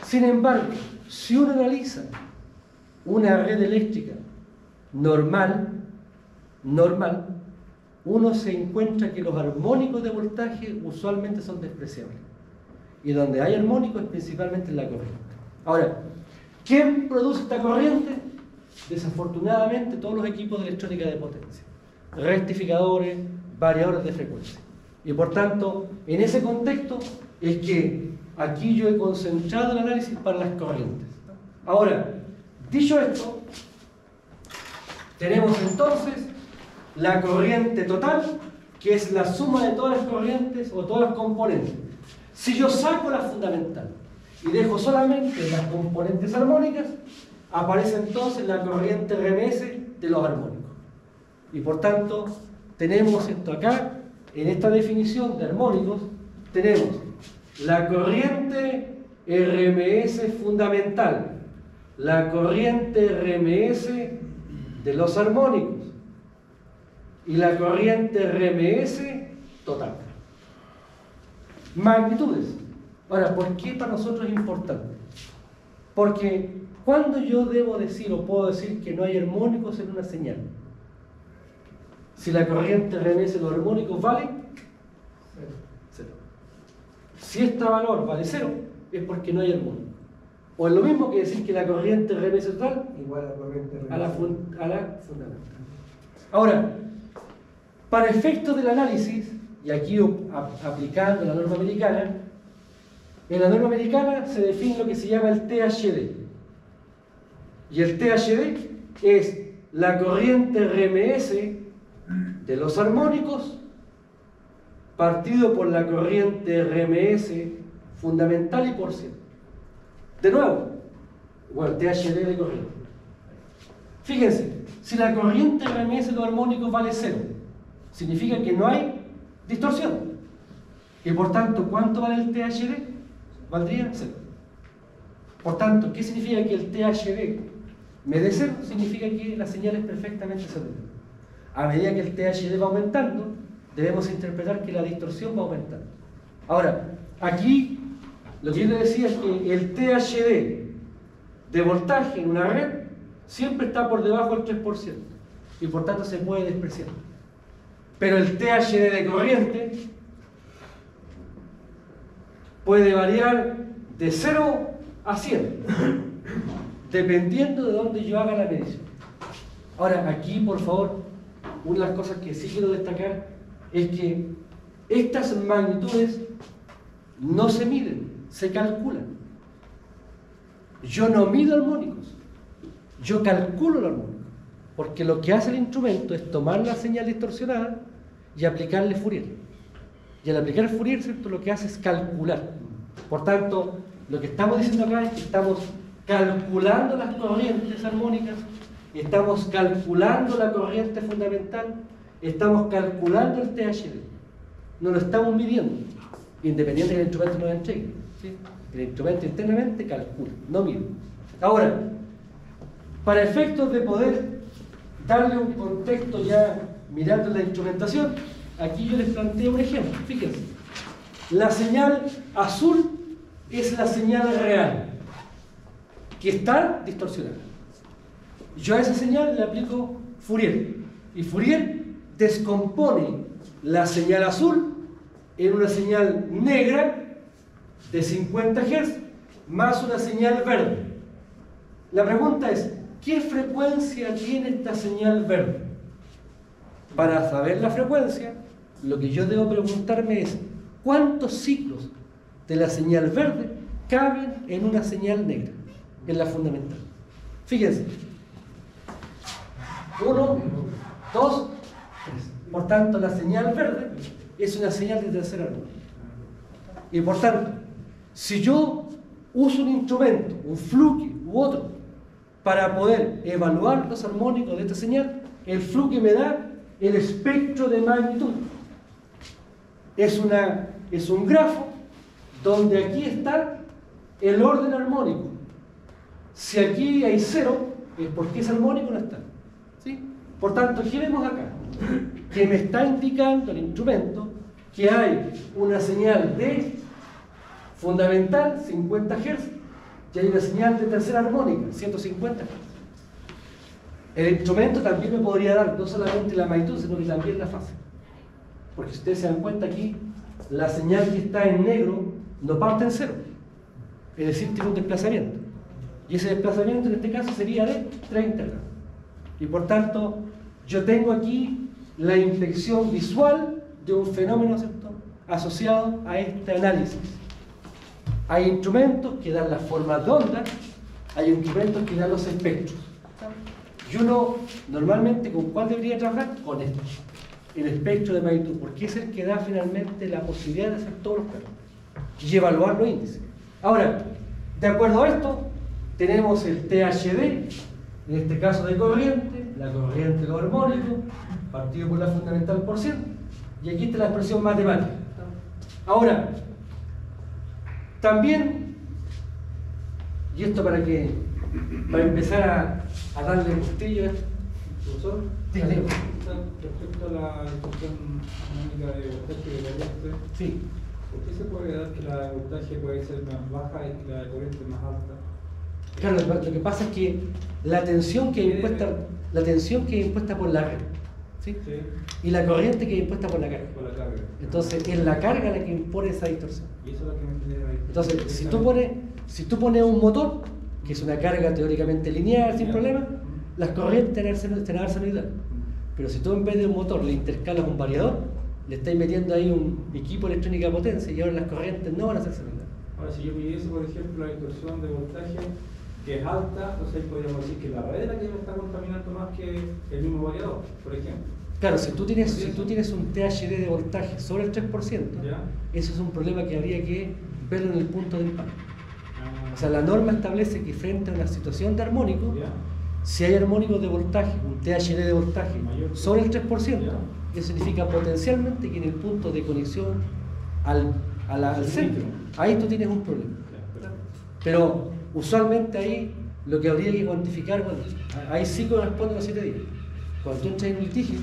Sin embargo, si uno analiza una red eléctrica normal, uno se encuentra que los armónicos de voltaje usualmente son despreciables. Y donde hay armónicos es principalmente en la corriente. Ahora, ¿quién produce esta corriente? Desafortunadamente, todos los equipos de electrónica de potencia, rectificadores, variadores de frecuencia. Y por tanto, en ese contexto es que aquí yo he concentrado el análisis para las corrientes. Ahora, dicho esto, tenemos entonces la corriente total, que es la suma de todas las corrientes o todas las componentes. Si yo saco la fundamental y dejo solamente las componentes armónicas, aparece entonces la corriente RMS de los armónicos. Y por tanto, tenemos esto acá, en esta definición de armónicos, tenemos la corriente RMS fundamental, la corriente RMS de los armónicos y la corriente RMS total. Magnitudes. Ahora, ¿por qué para nosotros es importante? Porque ¿cuándo yo debo decir o puedo decir que no hay armónicos en una señal? Si la corriente RMS de los armónicos vale 0. Si este valor vale 0, es porque no hay armónico. O es lo mismo que decir que la corriente RMS total igual a la corriente RMS. a la fundamental. Ahora, para efectos del análisis, y aquí aplicando la norma americana, en la norma americana se define lo que se llama el THD. Y el THD es la corriente RMS de los armónicos partido por la corriente RMS fundamental y por ciento. De nuevo, igual THD de corriente. Fíjense, si la corriente RMS de los armónicos vale 0, significa que no hay distorsión. Y por tanto, ¿cuánto vale el THD? Valdría 0. Por tanto, ¿qué significa que el THD me dé 0? Significa que la señal es perfectamente segura. A medida que el THD va aumentando, debemos interpretar que la distorsión va aumentando. Ahora, aquí lo que yo les decía es que el THD de voltaje en una red siempre está por debajo del 3% y por tanto se puede despreciar. Pero el THD de corriente puede variar de 0 a 100 dependiendo de dónde yo haga la medición. Ahora, aquí, por favor, una de las cosas que sí quiero destacar es que estas magnitudes no se miden, se calculan. Yo no mido armónicos, yo calculo el armónico, porque lo que hace el instrumento es tomar la señal distorsionada y aplicarle Fourier. Y al aplicar Fourier, ¿cierto?, lo que hace es calcular. Por tanto, lo que estamos diciendo acá es que estamos calculando las corrientes armónicas, estamos calculando la corriente fundamental, estamos calculando el THD. No lo estamos midiendo, independiente del instrumento nos entregue, ¿sí? El instrumento internamente calcula, no mide. Ahora, para efectos de poder darle un contexto ya mirando la instrumentación, aquí yo les planteo un ejemplo. Fíjense, la señal azul es la señal real, que está distorsionada. Yo a esa señal le aplico Fourier, y Fourier descompone la señal azul en una señal negra de 50 Hz más una señal verde. La pregunta es, ¿qué frecuencia tiene esta señal verde? Para saber la frecuencia, lo que yo debo preguntarme es, ¿cuántos ciclos de la señal verde caben en una señal negra, en la fundamental? Fíjense. 1, 2, 3. Por tanto, la señal verde es una señal de tercer orden. Y por tanto, si yo uso un instrumento, un fluke u otro, para poder evaluar los armónicos de esta señal, el fluke me da el espectro de magnitud. Es un grafo donde aquí está el orden armónico. Si aquí hay 0, es porque ese armónico no está. ¿Sí? Por tanto, ¿qué vemos acá? Que me está indicando el instrumento que hay una señal de fundamental, 50 Hz, y hay una señal de tercera armónica, 150 Hz. El instrumento también me podría dar no solamente la magnitud, sino que también la fase. Porque si ustedes se dan cuenta aquí, la señal que está en negro no parte en 0. Es decir, tiene un desplazamiento. Y ese desplazamiento en este caso sería de 30 grados. Y por tanto, yo tengo aquí la inspección visual de un fenómeno, ¿cierto?, asociado a este análisis. Hay instrumentos que dan las formas de onda, hay instrumentos que dan los espectros. Y uno, normalmente, ¿con cuál debería trabajar? Con este, el espectro de magnitud, porque es el que da finalmente la posibilidad de hacer todos los cálculos y evaluar los índices. Ahora, de acuerdo a esto, tenemos el THD, en este caso de corriente, la corriente de los armónicos, partido por la fundamental por ciento, y aquí está la expresión matemática. Ahora, también, y esto para empezar a darle gustillo, Profesor, dígale. respecto a la distorsión armónica de voltaje de corriente, Sí. ¿por qué se puede dar que la de voltaje puede ser más baja y que la de corriente más alta? Claro, lo que pasa es que la tensión que es impuesta por la red, ¿sí? Sí, Y la corriente que es impuesta por la carga. por la carga. Entonces, es la carga la que impone esa distorsión. Y eso es lo que me genera ahí. Entonces, si tú pones un motor, que es una carga teóricamente lineal, sin problema, las corrientes tienen arsenal. Pero si tú en vez de un motor le intercalas un variador, le estás metiendo ahí un equipo electrónico de potencia y ahora las corrientes no van a ser similares. Ahora, si yo midiese, por ejemplo, la distorsión de voltaje que es alta, entonces ahí podríamos decir que la red es la que me está contaminando más que el mismo variador, por ejemplo. Claro, si tú tienes un THD de voltaje sobre el 3%, ¿Ya? eso es un problema que habría que verlo en el punto de impacto. O sea, la norma establece que frente a una situación de armónico, ¿Ya? si hay armónicos de voltaje, un THD de voltaje Mayor. sobre el 3%, Ya. eso significa potencialmente que en el punto de conexión al centro, ahí tú tienes un problema. Pero usualmente ahí lo que habría que cuantificar, bueno, ahí sí corresponde a los 7 días. Cuando tú entras en un litigio,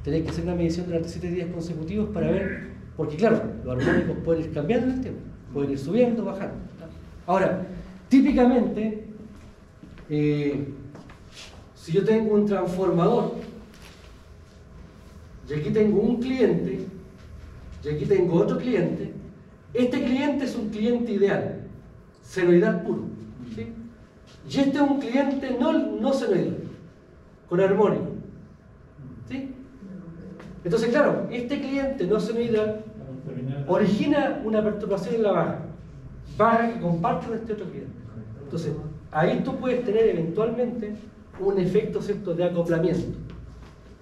tenés que hacer una medición durante 7 días consecutivos para ver, porque claro, los armónicos pueden ir cambiando en el tiempo, pueden ir subiendo, bajando. Ahora, típicamente, si yo tengo un transformador, y aquí tengo un cliente, y aquí tengo otro cliente, este cliente es un cliente ideal, senoidal puro, ¿sí? Y este es un cliente no senoidal, con armónico, ¿sí? Entonces, claro, este cliente no senoidal origina una perturbación en la barra que comparte con este otro cliente. Entonces, ahí tú puedes tener eventualmente un efecto, ¿cierto?, de acoplamiento.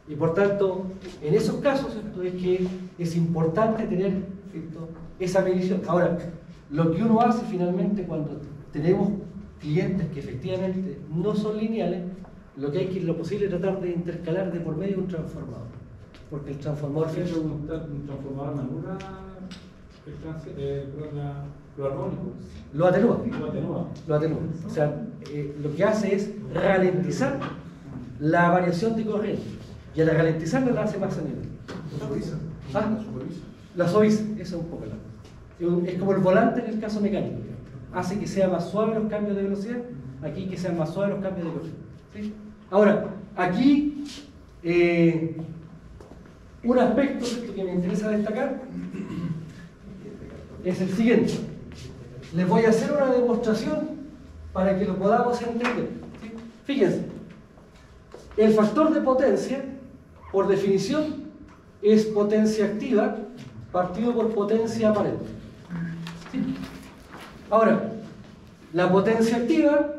Y por tanto, en esos casos, ¿cierto?, es que es importante tener, ¿cierto?, esa medición. Ahora, lo que uno hace finalmente cuando tenemos clientes que efectivamente no son lineales, lo que hay que, lo posible, tratar de intercalar de por medio un transformador. Porque el transformador... Un transformador me anula lo armónico. Lo atenúa. Lo atenúa. Lo atenúa. O sea, lo que hace es ralentizar la variación de corriente. Y al ralentizarla la hace más sonido. ¿Ah? La suaviza. Eso es un poco la... Es como el volante en el caso mecánico. Hace que sea más suave los cambios de velocidad, aquí que sean más suaves los cambios de corriente. ¿Sí? Ahora, aquí un aspecto, ¿cierto?, que me interesa destacar es el siguiente. Les voy a hacer una demostración para que lo podamos entender. ¿Sí? Fíjense, el factor de potencia, por definición, es potencia activa partido por potencia aparente. ¿Sí? Ahora, la potencia activa,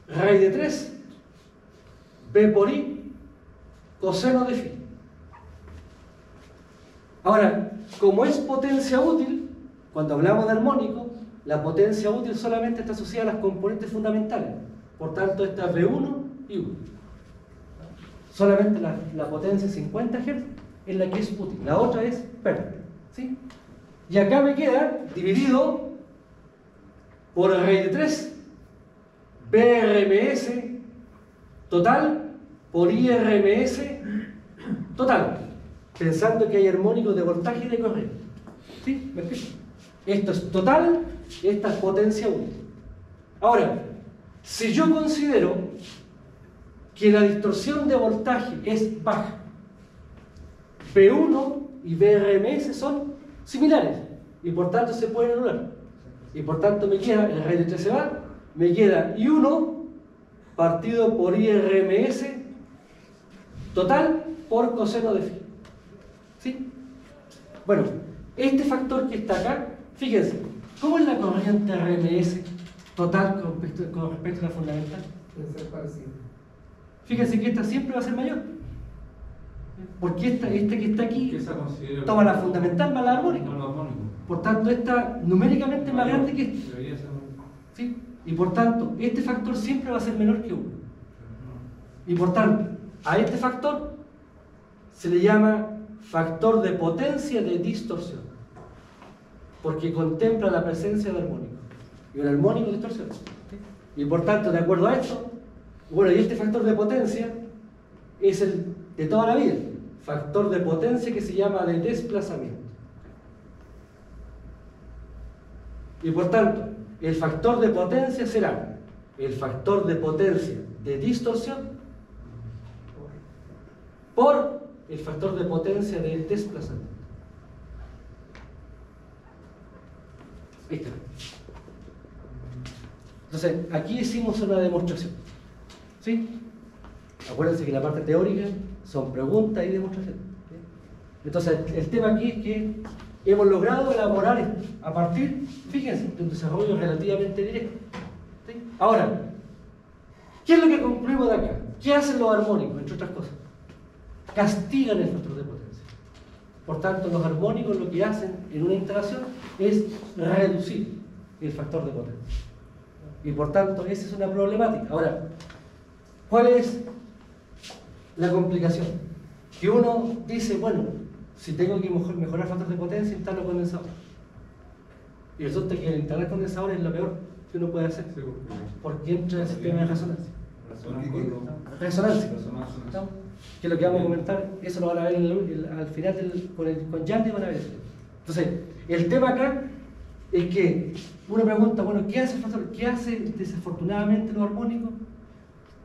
raíz de 3, B por I, coseno de phi. Ahora, como es potencia útil, cuando hablamos de armónico, la potencia útil solamente está asociada a las componentes fundamentales. Por tanto, esta es B1 y 1. Solamente la potencia 50 Hz es la que es útil. La otra es pérdida. ¿Sí? Y acá me queda dividido por raíz de 3, BRMS total por IRMS total. Pensando que hay armónicos de voltaje y de corriente. ¿Sí? ¿Me explico? Esto es total, esta es potencia útil. Ahora, si yo considero que la distorsión de voltaje es baja, P1 y BRMS son similares y por tanto se pueden anular. Y por tanto me queda, el raíz de 3 se va, me queda I1 partido por IRMS total por coseno de phi. ¿Sí? Bueno, este factor que está acá, fíjense, ¿cómo es la corriente RMS total con respecto a la fundamental? Puede ser parecido. Fíjense que esta siempre va a ser mayor. Porque esta que está aquí ¿Qué se considera? toma la fundamental más la armónica. No lo armónico. Por tanto, esta numéricamente es más grande que esta. Debería ser ¿Sí? Y por tanto, este factor siempre va a ser menor que 1. Y por tanto, a este factor se le llama factor de potencia de distorsión, porque contempla la presencia de armónico. Y un armónico distorsiona. ¿Sí? Y por tanto, de acuerdo a esto, bueno, y este factor de potencia es el de toda la vida, factor de potencia que se llama de desplazamiento. Y por tanto, el factor de potencia será el factor de potencia de distorsión por el factor de potencia de desplazamiento. Ahí está. Entonces, aquí hicimos una demostración. ¿Sí? Acuérdense que la parte teórica son preguntas y demostraciones. ¿Sí? Entonces, el tema aquí es que hemos logrado elaborar esto a partir, fíjense, de un desarrollo relativamente directo. ¿Sí? Ahora, ¿qué es lo que concluimos de acá? ¿Qué hacen los armónicos, entre otras cosas? Castigan el factor de potencia. Por tanto, los armónicos lo que hacen en una instalación es reducir el factor de potencia. Y por tanto, esa es una problemática. Ahora, ¿cuál es la complicación? Que uno dice, bueno, si tengo que mejorar el factor de potencia, instalo condensador. Y resulta que instalar condensador es lo peor que uno puede hacer. Porque entra en el sistema de resonancia. Resonancia. ¿No? Que es lo que vamos a comentar, eso lo van a ver al final con Yandy van a ver eso. Entonces, el tema acá es que uno pregunta, bueno, ¿qué hace el factor? ¿Qué hace desafortunadamente los armónicos?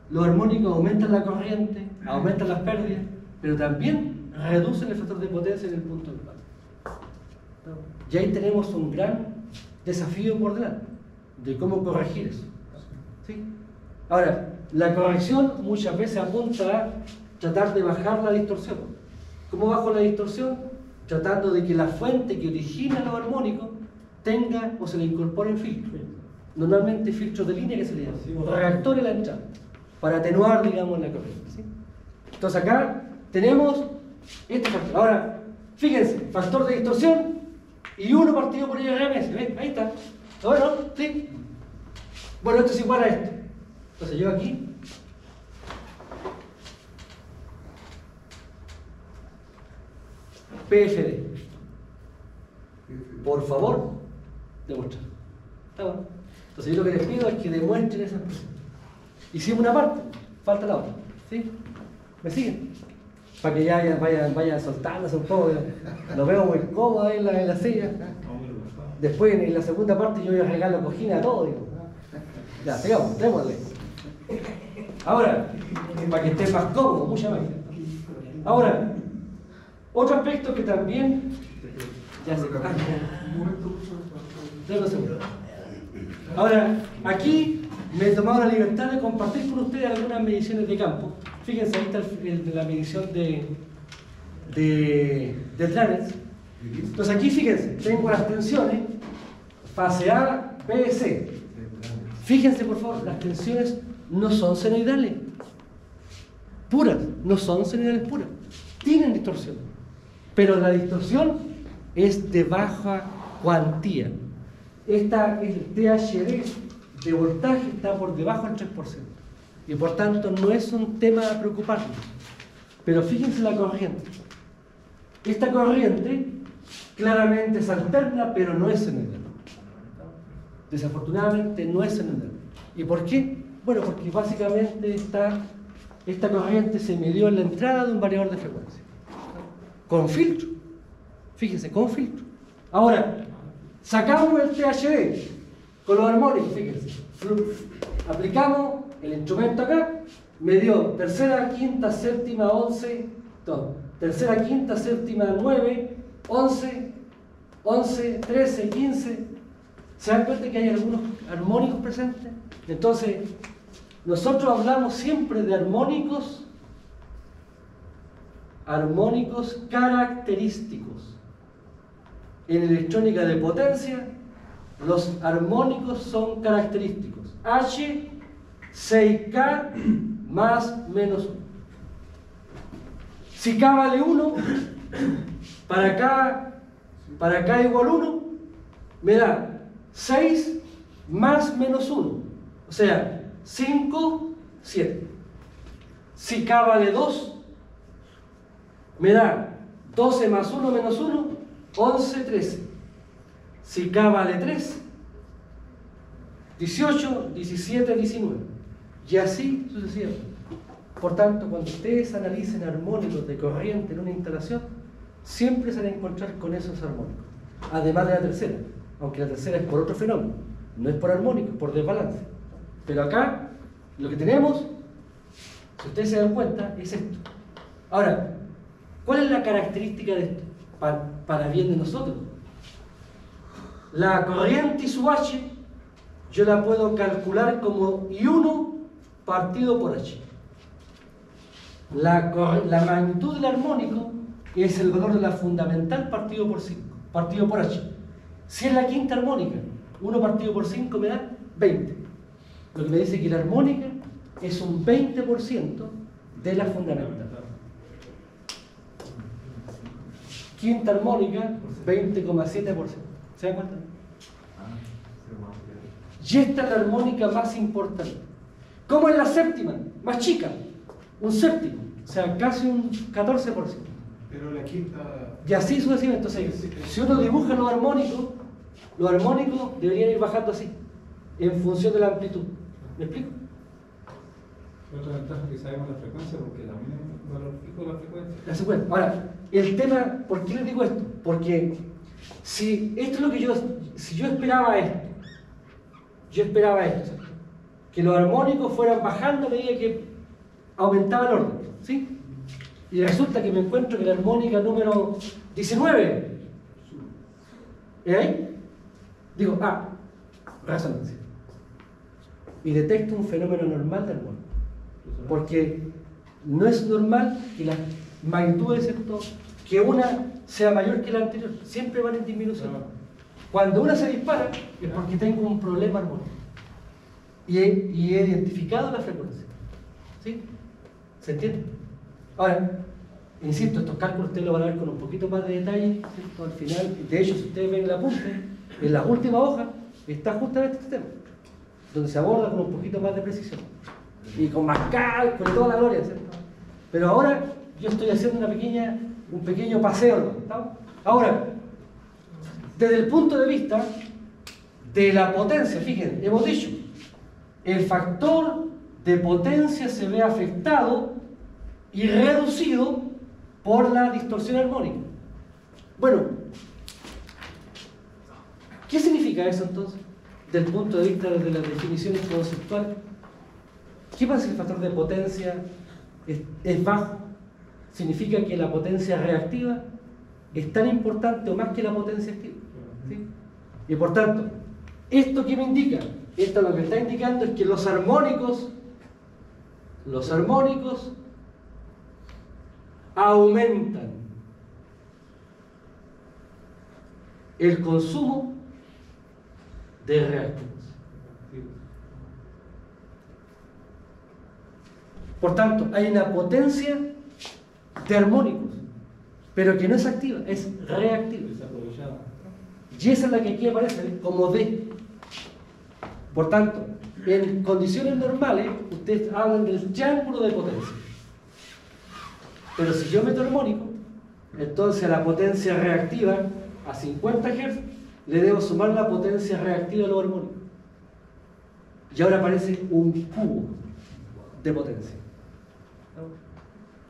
Los armónicos aumentan la corriente, aumentan las pérdidas, pero también reducen el factor de potencia en el punto de impacto. Y ahí tenemos un gran desafío por delante de cómo corregir eso. ¿Sí? Ahora, la corrección muchas veces apunta a tratar de bajar la distorsión. ¿Cómo bajo la distorsión? Tratando de que la fuente que origina los armónicos tenga o se le incorporen filtros. Normalmente filtros de línea que se le llaman, o reactores a la entrada, para atenuar, digamos, la corriente. ¿Sí? Entonces acá tenemos este factor. Ahora, fíjense, factor de distorsión y 1 partido por IRMS. ¿Ven? Ahí está. Bueno, ¿sí? Bueno, esto es igual a esto. Entonces yo aquí PFD. Por favor, demostrar. ¿Está bueno? Entonces yo lo que les pido es que demuestren esa expresión. Hicimos una parte, falta la otra. ¿Sí? ¿Me siguen? Para que ya vayan soltándose un poco. Lo veo muy cómodo ahí en la silla. Después en la segunda parte yo voy a regalo cojines a todos. Ya, sigamos, démosle. Ahora, para que esté más cómodo, mucha más. Ahora, otro aspecto que también ya se Ahora, aquí me he tomado la libertad de compartir con ustedes algunas mediciones de campo. Fíjense, ahí está la medición de Clarence. Entonces aquí fíjense, tengo las tensiones fase A, B, C. Fíjense por favor, las tensiones no son senoidales puras, no son senoidales puras, tienen distorsión, pero la distorsión es de baja cuantía. El THD de voltaje está por debajo del 3%, y por tanto no es un tema a preocuparnos. Pero fíjense la corriente. Esta corriente claramente es alterna, pero no es senoidal. Desafortunadamente no es senoidal. ¿Y por qué? Bueno, porque básicamente esta corriente se midió en la entrada de un variador de frecuencia. Con filtro. Fíjense, con filtro. Ahora, sacamos el THD con los armónicos, fíjense. Aplicamos el instrumento acá, me dio tercera, quinta, séptima, 11, todo. Tercera, quinta, séptima, 9, 11, 13, 15. ¿Se dan cuenta que hay algunos armónicos presentes? Entonces, nosotros hablamos siempre de armónicos característicos. En electrónica de potencia, los armónicos son característicos. H, 6K más menos 1. Si K vale 1, para K igual 1, me da 6 más menos 1. O sea, 5, 7. Si K vale 2, me da 12 más 1 menos 1, 11, 13. Si K vale 3, 18, 17, 19. Y así sucesivamente. Por tanto, cuando ustedes analicen armónicos de corriente en una instalación, siempre se van a encontrar con esos armónicos. Además de la tercera, aunque la tercera es por otro fenómeno, no es por armónico, es por desbalance. Pero acá, lo que tenemos, si ustedes se dan cuenta, es esto. Ahora, ¿cuál es la característica de esto? Para bien de nosotros. La corriente y su H, yo la puedo calcular como I1 partido por H. La magnitud del armónico es el valor de la fundamental partido por 5, partido por H. Si es la quinta armónica, 1 partido por 5 me da 20. lo que me dice que la armónica es un 20% de la fundamental. Quinta armónica, 20,7%. ¿Se dan cuenta? Y esta es la armónica más importante. ¿Cómo es la séptima? Más chica, un séptimo, o sea, casi un 14%. Pero la quinta. Y así sucesivamente. Entonces, si uno dibuja los armónicos deberían ir bajando así, en función de la amplitud. ¿Me explico? Otra ventaja es que sabemos la frecuencia, porque también es un valor fijo de la frecuencia. La secuencia. Ahora, el tema, ¿por qué les digo esto? Porque si esto es lo que si yo esperaba esto, ¿cierto? Que los armónicos fueran bajando a medida que aumentaba el orden, ¿sí? Y resulta que me encuentro que la armónica número 19, ¿es ahí? Digo, resonancia. Y detecto un fenómeno normal de armónica. Porque no es normal que las magnitudes, ¿cierto?, que una sea mayor que la anterior, siempre van en disminución. Cuando una se dispara es porque tengo un problema armónico y he identificado la frecuencia. ¿Sí? ¿Se entiende? Ahora, insisto, estos cálculos ustedes lo van a ver con un poquito más de detalle, ¿cierto? Al final, de hecho, si ustedes ven el apunte, en la última hoja está justamente este tema, donde se aborda con un poquito más de precisión y con más cálculo y toda la gloria, ¿cierto? Pero ahora yo estoy haciendo un pequeño paseo, ¿no? Ahora, desde el punto de vista de la potencia, fíjense, hemos dicho, el factor de potencia se ve afectado y reducido por la distorsión armónica. Bueno, ¿qué significa eso entonces? Del punto de vista de las definiciones conceptuales, ¿qué pasa si el factor de potencia es bajo? Significa que la potencia reactiva es tan importante o más que la potencia activa, ¿sí? Y por tanto, ¿esto qué me indica? Esto lo que está indicando es que los armónicos aumentan el consumo de reactivos. Por tanto, hay una potencia de armónicos, pero que no es activa, es reactiva. Y esa es la que aquí aparece como D. Por tanto, en condiciones normales, ustedes hablan del triángulo de potencia. Pero si yo meto armónico, entonces a la potencia reactiva, a 50 Hz, le debo sumar la potencia reactiva a los armónicos. Y ahora aparece un cubo de potencia.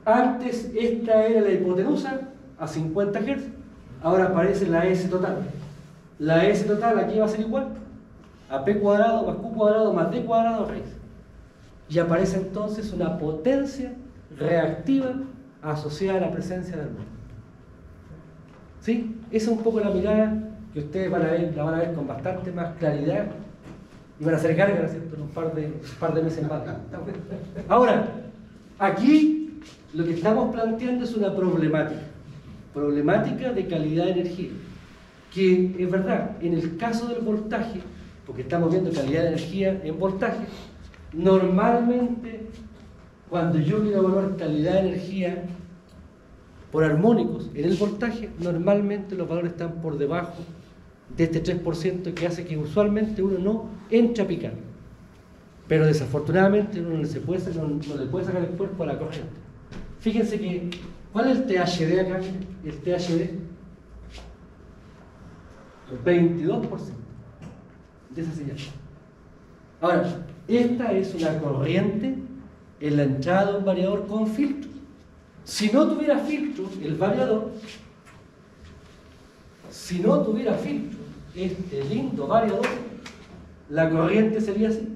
Antes esta era la hipotenusa, a 50 Hz, ahora aparece la S total. La S total aquí va a ser igual a P cuadrado más Q cuadrado más D cuadrado raíz. Y aparece entonces una potencia reactiva asociada a la presencia de armónico. ¿Sí? Esa es un poco la mirada que ustedes la van a ver con bastante más claridad y van a hacer gárgaras, ¿cierto?, en un par de meses más. Ahora, aquí lo que estamos planteando es una problemática de calidad de energía, que es verdad, en el caso del voltaje, porque estamos viendo calidad de energía en voltaje, normalmente cuando yo quiero evaluar calidad de energía por armónicos en el voltaje, normalmente los valores están por debajo de este 3% que hace que usualmente uno no entre a picar. Pero desafortunadamente uno no le puede sacar el cuerpo a la corriente. Fíjense que, ¿cuál es el THD acá? El THD, 22% de esa señal. Ahora, esta es una corriente en la entrada de un variador con filtro. Si no tuviera filtro, el variador, este lindo variador, la corriente sería así.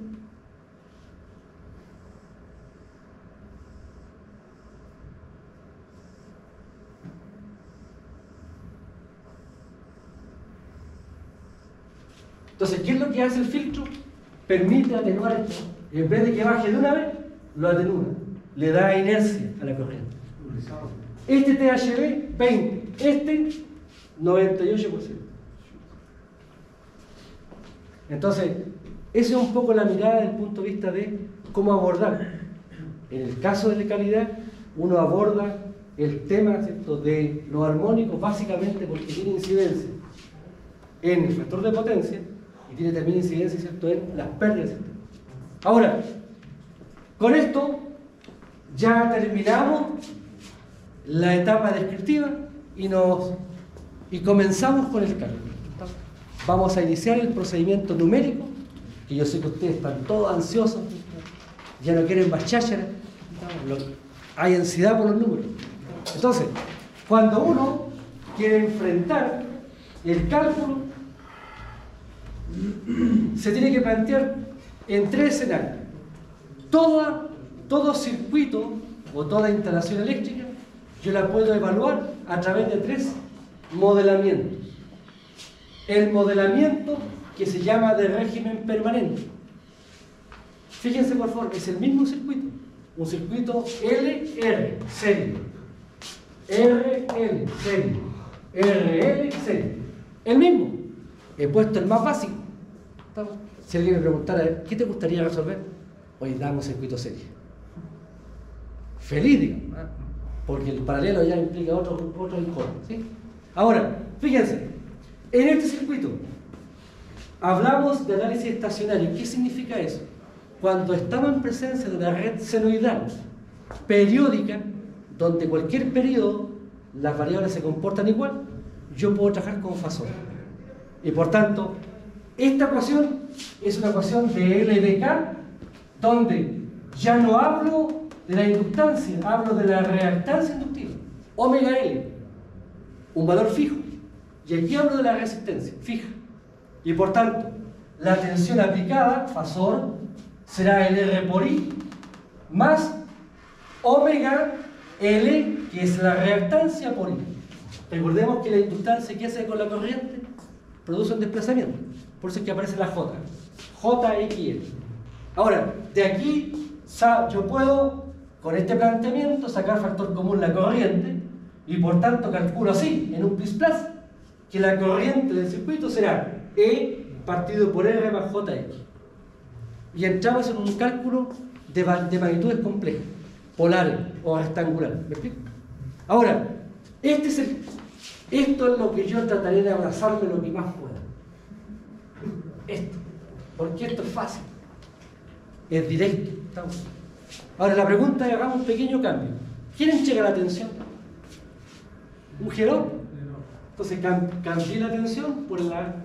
Entonces, ¿qué es lo que hace el filtro? Permite atenuar esto. En vez de que baje de una vez, lo atenúa. Le da inercia a la corriente. Este THD, 20. Este, 98%. Entonces, Esa es un poco la mirada desde el punto de vista de cómo abordar. En el caso de la calidad, uno aborda el tema, ¿cierto?, de los armónicos básicamente porque tiene incidencia en el factor de potencia y tiene también incidencia, ¿cierto?, en las pérdidas del sistema. Ahora, con esto ya terminamos la etapa descriptiva y comenzamos con el cálculo. Vamos a iniciar el procedimiento numérico, que yo sé que ustedes están todos ansiosos, ya no quieren más cháchara, hay ansiedad por los números. Entonces, cuando uno quiere enfrentar el cálculo, se tiene que plantear en tres escenarios. Todo circuito o toda instalación eléctrica yo la puedo evaluar a través de tres modelamientos. El modelamiento que se llama de régimen permanente. Fíjense por favor, es el mismo circuito. Un circuito LR, serie. RL, serie. RL, serie. El mismo. He puesto el más básico. Si alguien me preguntara, ¿qué te gustaría resolver? Hoy damos circuito serie. Feliz, digamos, porque el paralelo ya implica otro encono, ¿sí? Ahora, fíjense, en este circuito hablamos de análisis estacionario. ¿Qué significa eso? Cuando estamos en presencia de una red senoidal periódica, donde cualquier periodo las variables se comportan igual, yo puedo trabajar con fasor. Y por tanto, esta ecuación es una ecuación de LDK, donde ya no hablo de la inductancia, hablo de la reactancia inductiva, omega L, un valor fijo. Y aquí hablo de la resistencia, fija. Y por tanto, la tensión aplicada, fasor, será el R por I, más omega L, que es la reactancia por I. Recordemos que la inductancia, ¿qué hace con la corriente? Produce un desplazamiento. Por eso es que aparece la J. JXL. Ahora, de aquí yo puedo, con este planteamiento, sacar factor común la corriente y por tanto calculo así, en un plus plus, que la corriente del circuito será E partido por R más JX. Y entramos en un cálculo de magnitudes complejas, polares o rectangulares. ¿Me explico? Ahora, esto es lo que yo trataré de abrazarme lo que más pueda. Esto. Porque esto es fácil. Es directo. ¿Estamos? Ahora, la pregunta es, hagamos un pequeño cambio. ¿Quién entrega la tensión? ¿Un gerón? Entonces cambié la tensión por la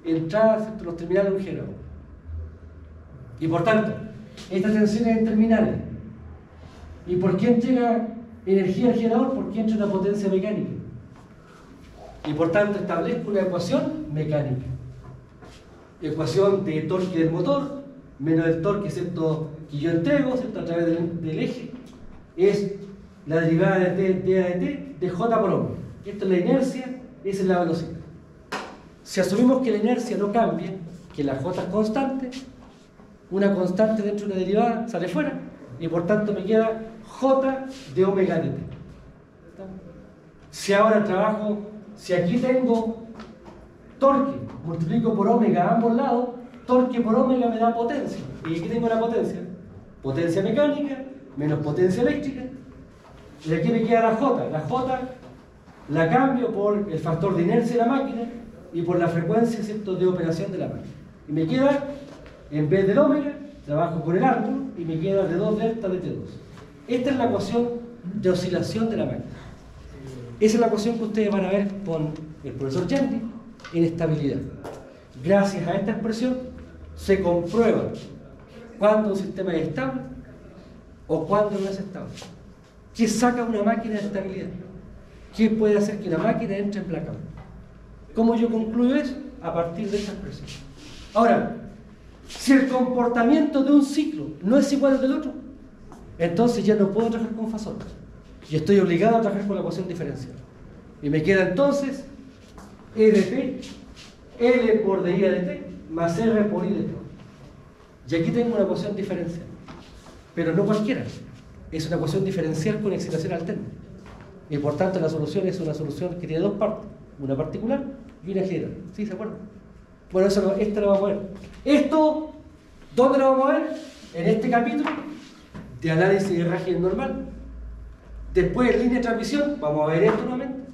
entrada de los terminales de un gerón. Y por tanto, estas tensiones en terminales. ¿Y por qué entrega energía al generador? Porque entra una potencia mecánica. Y por tanto establezco una ecuación mecánica. Ecuación de torque del motor, menos el torque, excepto que yo entrego, ¿cierto?, a través del eje, es la derivada de T, D de T, de J por omega. Esto es la inercia, esa es la velocidad. Si asumimos que la inercia no cambia, que la J es constante, una constante dentro de una derivada sale fuera, y por tanto me queda J de omega de T. Si ahora trabajo, si aquí tengo torque, multiplico por omega a ambos lados, torque por omega me da potencia. ¿Y aquí tengo la potencia? Potencia mecánica menos potencia eléctrica. Y aquí me queda la J. La J la cambio por el factor de inercia de la máquina y por la frecuencia, ¿cierto?, de operación de la máquina. Y me queda, en vez del omega, trabajo con el ángulo y me queda de 2 delta de T2. Esta es la ecuación de oscilación de la máquina. Esa es la ecuación que ustedes van a ver con el profesor Gentry en estabilidad. Gracias a esta expresión se comprueba cuándo un sistema es estable o cuándo no es estable. ¿Qué saca una máquina de estabilidad? ¿Qué puede hacer que la máquina entre en blackout? ¿Cómo yo concluyo eso? A partir de esta expresión. Ahora, si el comportamiento de un ciclo no es igual al del otro, entonces ya no puedo trabajar con fasor. Y estoy obligado a trabajar con la ecuación diferencial. Y me queda entonces E de T, L por dI de T, más R por I de T. Y aquí tengo una ecuación diferencial. Pero no cualquiera. Es una ecuación diferencial con excitación alterna. Y por tanto la solución es una solución que tiene dos partes. Una particular y una general. ¿Sí? ¿Se acuerdan? Bueno, esto lo vamos a ver. Esto ¿Dónde lo vamos a ver? En este capítulo de análisis de régimen normal. Después, en línea de transmisión, vamos a ver esto nuevamente.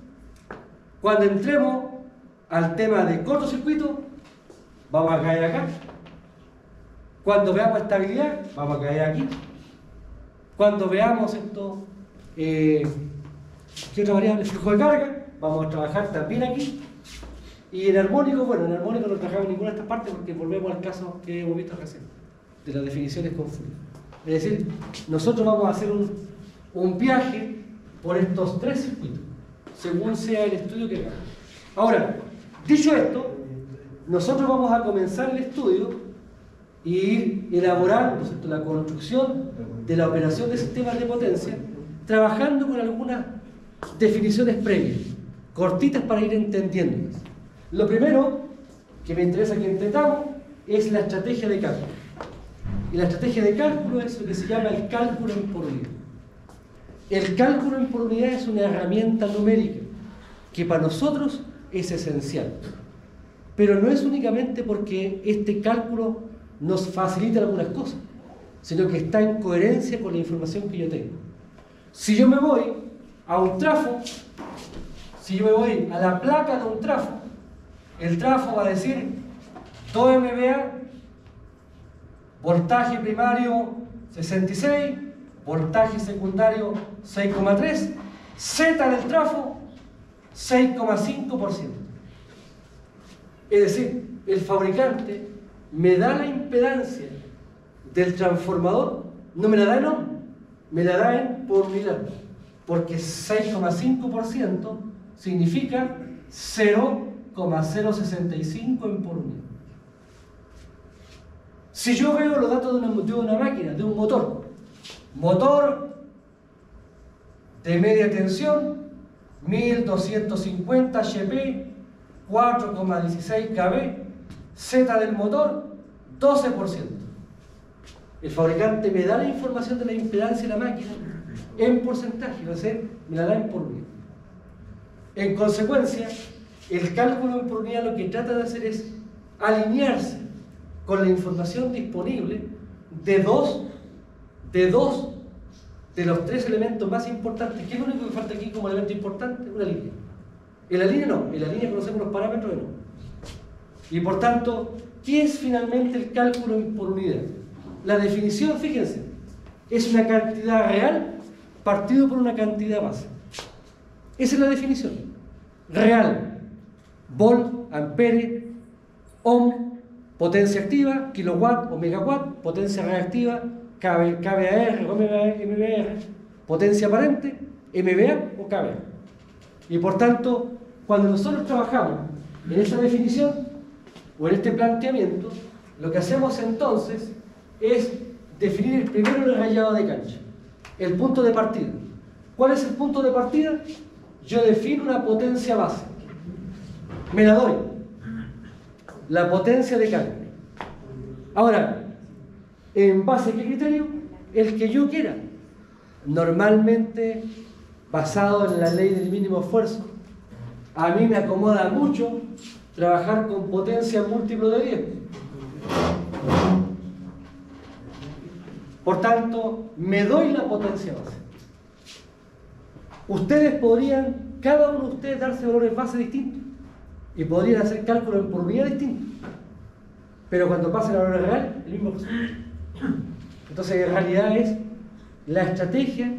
Cuando entremos al tema de cortocircuito, vamos a caer acá. Cuando veamos estabilidad, vamos a caer aquí. Cuando veamos esto, ¿qué otra variable? Flujo de carga, vamos a trabajar también aquí. Y en armónico, bueno, en armónico no trabajamos ninguna de estas partes porque volvemos al caso que hemos visto recién, de las definiciones con Fourier. Es decir, nosotros vamos a hacer un viaje por estos tres circuitos, según sea el estudio que hagamos. Ahora, dicho esto, nosotros vamos a comenzar el estudio y ir elaborando, ¿cierto?, la construcción de la operación de sistemas de potencia, trabajando con algunas definiciones previas, cortitas para ir entendiéndolas. Lo primero que me interesa que entendamos es la estrategia de cálculo. Y la estrategia de cálculo es lo que se llama el cálculo en por unidad. El cálculo en por unidad es una herramienta numérica que para nosotros es esencial. Pero no es únicamente porque este cálculo nos facilita algunas cosas, sino que está en coherencia con la información que yo tengo. Si yo me voy a un trafo, si yo me voy a la placa de un trafo, el trafo va a decir 2 MVA, voltaje primario 66, voltaje secundario 6,3, Z del trafo 6,5%. Es decir, el fabricante me da la impedancia del transformador, no me la da en ohm, me la da en por unidad, porque 6,5% significa 0,065 en por unidad. Si yo veo los datos de una máquina, de un motor de media tensión, 1250 HP, 4,16 kV, Z del motor, 12%. El fabricante me da la información de la impedancia de la máquina en porcentaje, es decir, me la da en por unidad. En consecuencia, el cálculo en por unidad lo que trata de hacer es alinearse con la información disponible de dos de los tres elementos más importantes. ¿Qué es lo único que falta aquí como elemento importante? Una línea. En la línea no, en la línea conocemos los parámetros de no. Y por tanto, ¿qué es finalmente el cálculo por unidad? La definición, fíjense, es una cantidad real partido por una cantidad base. Esa es la definición. Real, volt, ampere, ohm, potencia activa, kilowatt o megawatt, potencia reactiva, kVAR o MVAR, potencia aparente, MVA o kVA. Y por tanto, cuando nosotros trabajamos en esta definición o en este planteamiento, lo que hacemos entonces es definir primero el rayado de cancha, el punto de partida. ¿Cuál es el punto de partida? Yo defino una potencia base, me la doy, la potencia de cálculo. Ahora, ¿en base a qué criterio? El que yo quiera. Normalmente, basado en la ley del mínimo esfuerzo, a mí me acomoda mucho trabajar con potencia múltiplo de 10. Por tanto, me doy la potencia base. Ustedes podrían, cada uno de ustedes, darse valores base distintos y podrían hacer cálculos en por unidad distintos. Pero cuando pasen a valor real, el mismo resultado. Entonces, en realidad es la estrategia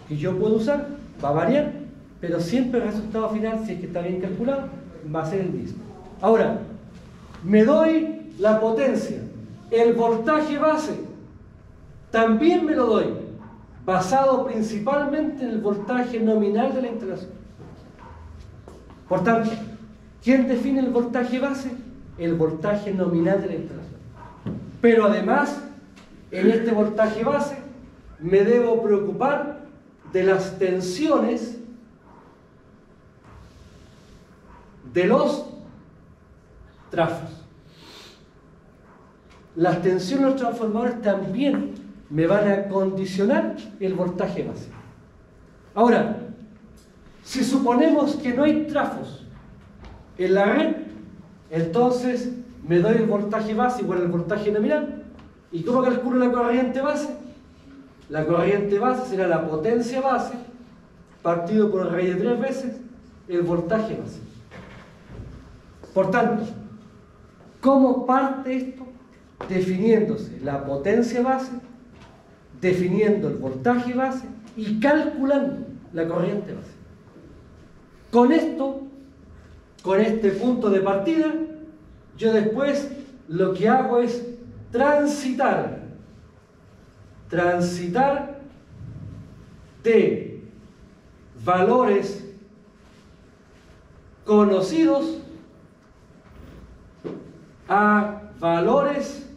que yo puedo usar, va a variar, pero siempre el resultado final, si es que está bien calculado, va a ser el mismo. Ahora, me doy la potencia, el voltaje base, también me lo doy, basado principalmente en el voltaje nominal de la instalación. Por tanto, ¿quién define el voltaje base? El voltaje nominal de la instalación. Pero además, en este voltaje base, me debo preocupar de las tensiones de los trafos. Las tensiones de los transformadores también me van a condicionar el voltaje base. Ahora, si suponemos que no hay trafos en la red, entonces me doy el voltaje base igual al voltaje nominal ¿Y cómo calculo la corriente base? La corriente base será la potencia base partido por raíz de 3 veces el voltaje base. Por tanto, ¿cómo parte esto? Definiéndose la potencia base, definiendo el voltaje base y calculando la corriente base. Con esto, con este punto de partida, yo después lo que hago es transitar de valores conocidos a valores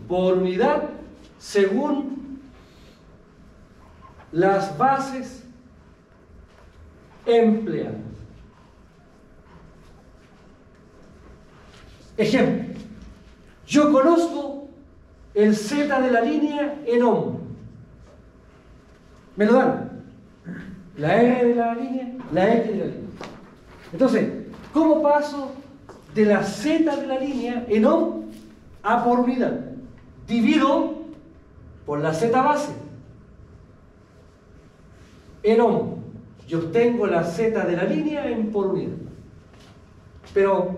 por unidad según las bases empleadas. Ejemplo, yo conozco el Z de la línea en ohm. Me lo dan. La R de la línea, la X de la línea. Entonces, ¿cómo paso de la Z de la línea en ohm a por unidad? Divido por la Z base en ohm. Yo obtengo la Z de la línea en por unidad. Pero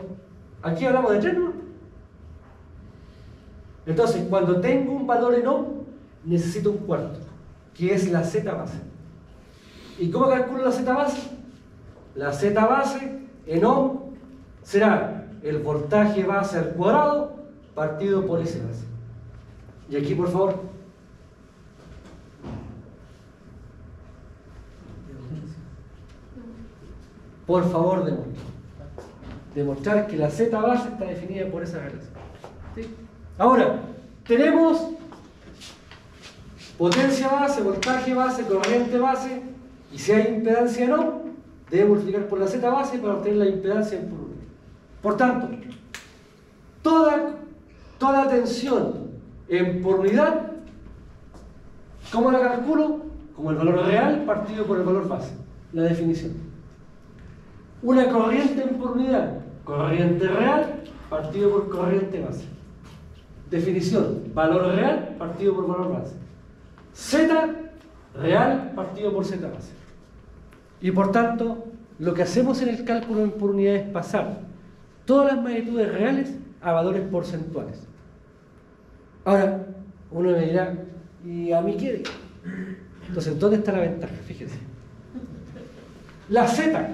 aquí hablamos de 3, ¿no? Entonces, cuando tengo un valor en ohm, necesito un cuarto, que es la Z base. ¿Y cómo calculo la Z base? La Z base en ohm será el voltaje base al cuadrado partido por S base. Y aquí, por favor. Por favor, demostrar que la Z base está definida por esa relación. ¿Sí? Ahora, tenemos potencia base, voltaje base, corriente base, y si hay impedancia no, debe multiplicar por la Z base para obtener la impedancia en por unidad. Por tanto, toda tensión en por unidad, ¿cómo la calculo? Como el valor real partido por el valor base. La definición. Una corriente en por unidad, corriente real partido por corriente base. Definición, valor real partido por valor base. Z real partido por Z base. Y por tanto, lo que hacemos en el cálculo en por unidad es pasar todas las magnitudes reales a valores porcentuales. Ahora, uno me dirá, ¿y a mí qué? Entonces, ¿dónde está la ventaja? Fíjense. La Z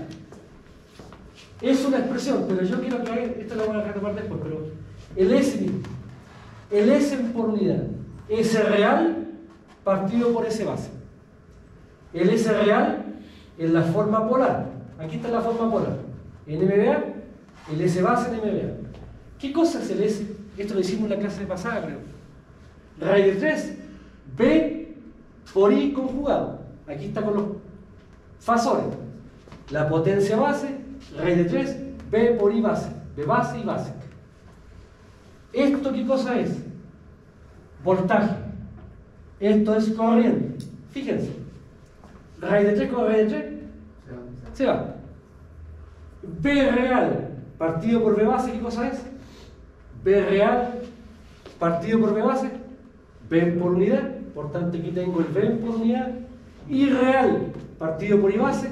es una expresión, pero yo quiero que esto lo voy a retomar después, pero el S mismo. El S en por unidad. S real partido por S base. El S real en la forma polar. Aquí está la forma polar. En MBA, el S base en MBA. ¿Qué cosa es el S? Esto lo hicimos en la clase pasada, creo. Raíz de 3, B por I conjugado. Aquí está con los fasores. La potencia base, raíz de 3, B por I base. B base y base. ¿Esto qué cosa es? Voltaje. Esto es corriente. Fíjense. Raíz de 3 con raíz de 3 se va. B real partido por B base, ¿qué cosa es? B real partido por B base, B por unidad. Por tanto, aquí tengo el B por unidad. Y real partido por I base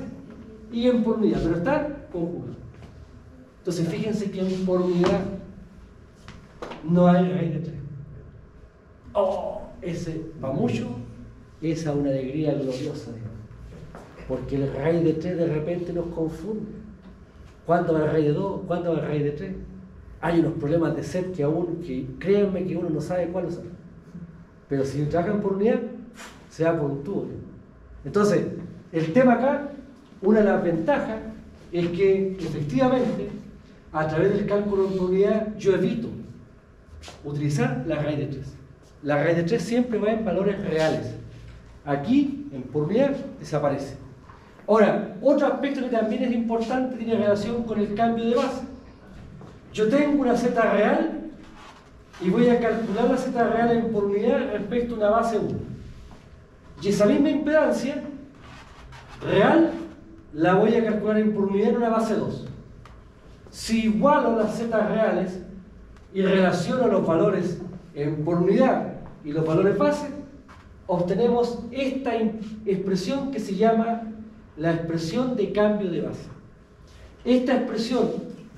y en por unidad. Pero está conjugado. Entonces, fíjense que en por unidad no hay raíz de 3. Oh, ese para mucho, esa es una alegría gloriosa, digamos. Porque el raíz de 3 de repente nos confunde. ¿Cuándo va el raíz de 2? ¿Cuándo va el raíz de 3? Hay unos problemas de set que créanme que uno no sabe cuándo son. Pero si trabajan por unidad, se va por un tubo. Entonces, el tema acá, una de las ventajas es que efectivamente, a través del cálculo por unidad, yo evito utilizar la raíz de 3. La raíz de 3 siempre va en valores reales. Aquí, en por unidad, desaparece. Ahora, otro aspecto que también es importante tiene relación con el cambio de base. Yo tengo una Z real y voy a calcular la Z real en por unidad respecto a una base 1. Y esa misma impedancia real la voy a calcular en por unidad en una base 2. Si igualo las Z reales y relaciono los valores por unidad y los valores base, obtenemos esta expresión que se llama la expresión de cambio de base. Esta expresión,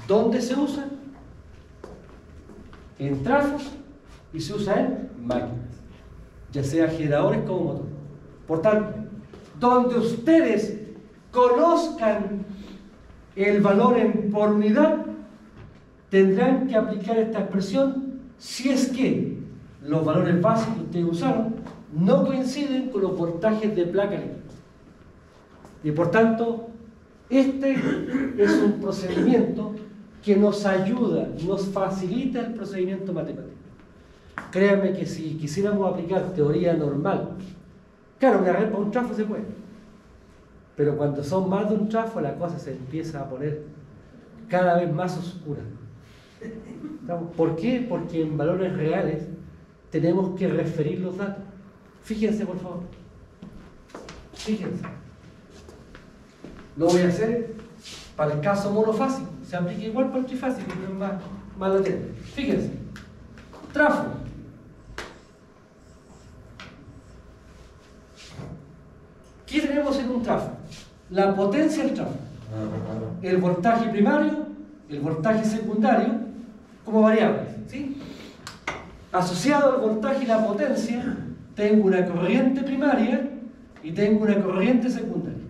¿dónde se usa? En trafos y se usa en máquinas, ya sea generadores como motor. Por tanto, donde ustedes conozcan el valor por unidad, tendrán que aplicar esta expresión si es que los valores básicos que ustedes usaron no coinciden con los voltajes de placa eléctrica. Y por tanto, este es un procedimiento que nos ayuda, nos facilita el procedimiento matemático. Créanme que si quisiéramos aplicar teoría normal, claro, una red para un trafo se puede, pero cuando son más de un trafo la cosa se empieza a poner cada vez más oscura. ¿Por qué? Porque en valores reales tenemos que referir los datos. Fíjense, por favor. Fíjense. Lo voy a hacer para el caso monofásico. Se aplica igual para el trifásico, pero es más latente. Fíjense. Trafo. ¿Qué tenemos en un trafo? La potencia del trafo. El voltaje primario, el voltaje secundario, como variables. ¿Sí? Asociado al voltaje y la potencia, tengo una corriente primaria y tengo una corriente secundaria.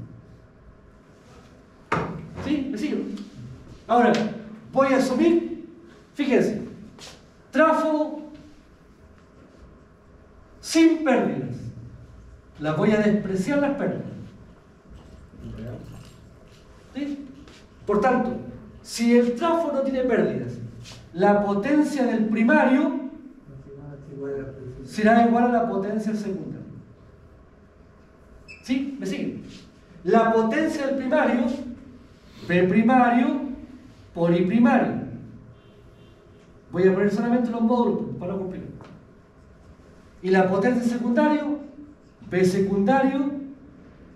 ¿Sí? ¿Me sigo? Ahora, voy a asumir, fíjense, trafo sin pérdidas. Las voy a despreciar las pérdidas. ¿Sí? Por tanto, si el trafo no tiene pérdidas, la potencia del primario será igual a la potencia del secundario. ¿Sí? ¿Me siguen? La potencia del primario, P primario por I primario. Voy a poner solamente los módulos para no complicar. Y la potencia del secundario, P secundario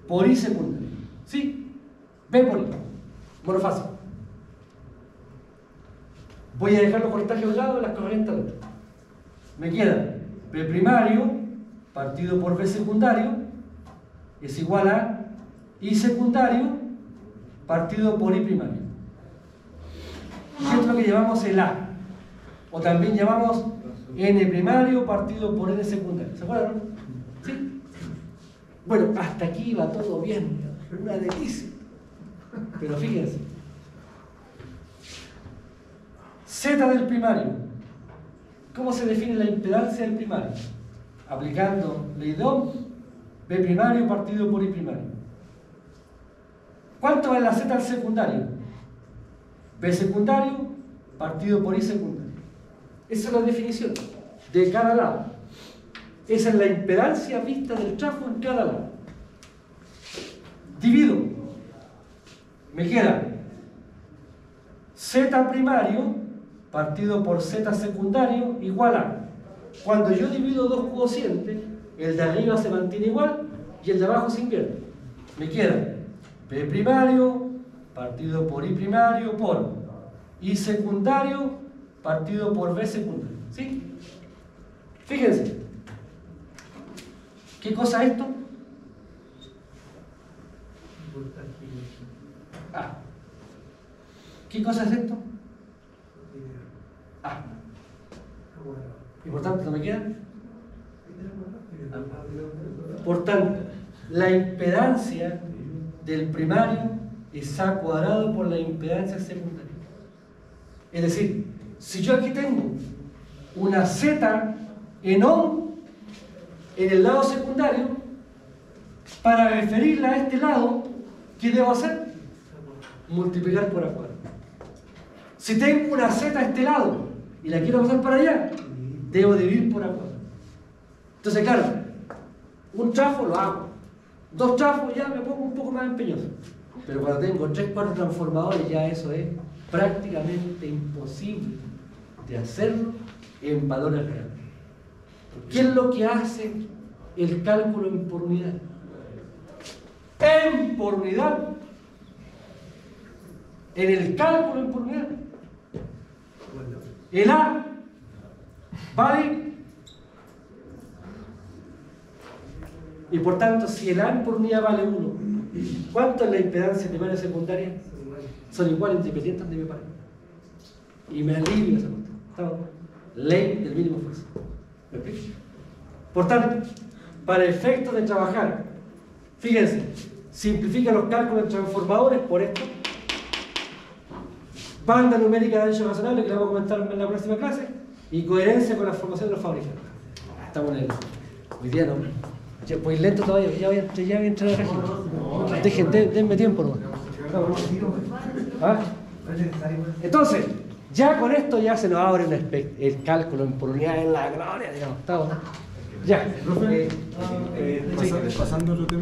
por I secundario. ¿Sí? B por I. Monofásico. Voy a dejar los voltajes a un lado y las corrientes al otro. Me queda P primario partido por B secundario es igual a I secundario partido por I primario. Y esto es lo que llamamos el A. O también llamamos N primario partido por N secundario. ¿Se acuerdan? ¿Sí? Bueno, hasta aquí va todo bien. Una delicia. Pero fíjense. Z del primario. ¿Cómo se define la impedancia del primario? Aplicando ley de Ohm, B primario partido por I primario. ¿Cuánto es la Z al secundario? B secundario partido por I secundario. Esa es la definición de cada lado. Esa es la impedancia vista del trafo en cada lado. Divido. Me queda Z primario partido por Z secundario igual a, cuando yo divido dos cocientes, el de arriba se mantiene igual y el de abajo se invierte. Me queda P primario partido por I primario por I secundario partido por B secundario. ¿Sí? Fíjense. ¿Qué cosa es esto? A. ¿Qué cosa es esto? A. Y por tanto, ¿no me queda? Por tanto, la impedancia del primario es A cuadrado por la impedancia secundaria. Es decir, si yo aquí tengo una Z en ohm en el lado secundario, para referirla a este lado, ¿qué debo hacer? Multiplicar por A cuadrado. Si tengo una Z a este lado y la quiero pasar para allá, debo dividir por A cuadrado. Entonces, claro, un trafo lo hago. Dos trafos ya me pongo un poco más empeñoso. Pero cuando tengo 3, 4 transformadores, ya eso es prácticamente imposible de hacerlo en valores reales. ¿Qué es lo que hace el cálculo en por unidad? En por unidad. En el cálculo en por unidad. El A ¿Vale? Y por tanto, si el AN por unidad vale 1, ¿cuánto es la impedancia primaria y secundaria? Son iguales independientes de mi par. Y me alivio esa cuestión. ¿Estamos? Ley del mínimo esfuerzo. ¿Me explico? Por tanto, para efectos de trabajar, fíjense, simplifica los cálculos de transformadores por esto. Banda numérica de ancho razonable, que la vamos a comentar en la próxima clase, y coherencia con la formación de los fabricantes. Estamos en el. Hoy día no. Pues lento todavía, ya voy a entrar a la régimen. Denme tiempo nomás. ¿Ah? Entonces, ya con esto ya se nos abre el cálculo por unidad en la gloria, digamos. ¿Estamos? Ya. Pasando a otro tema.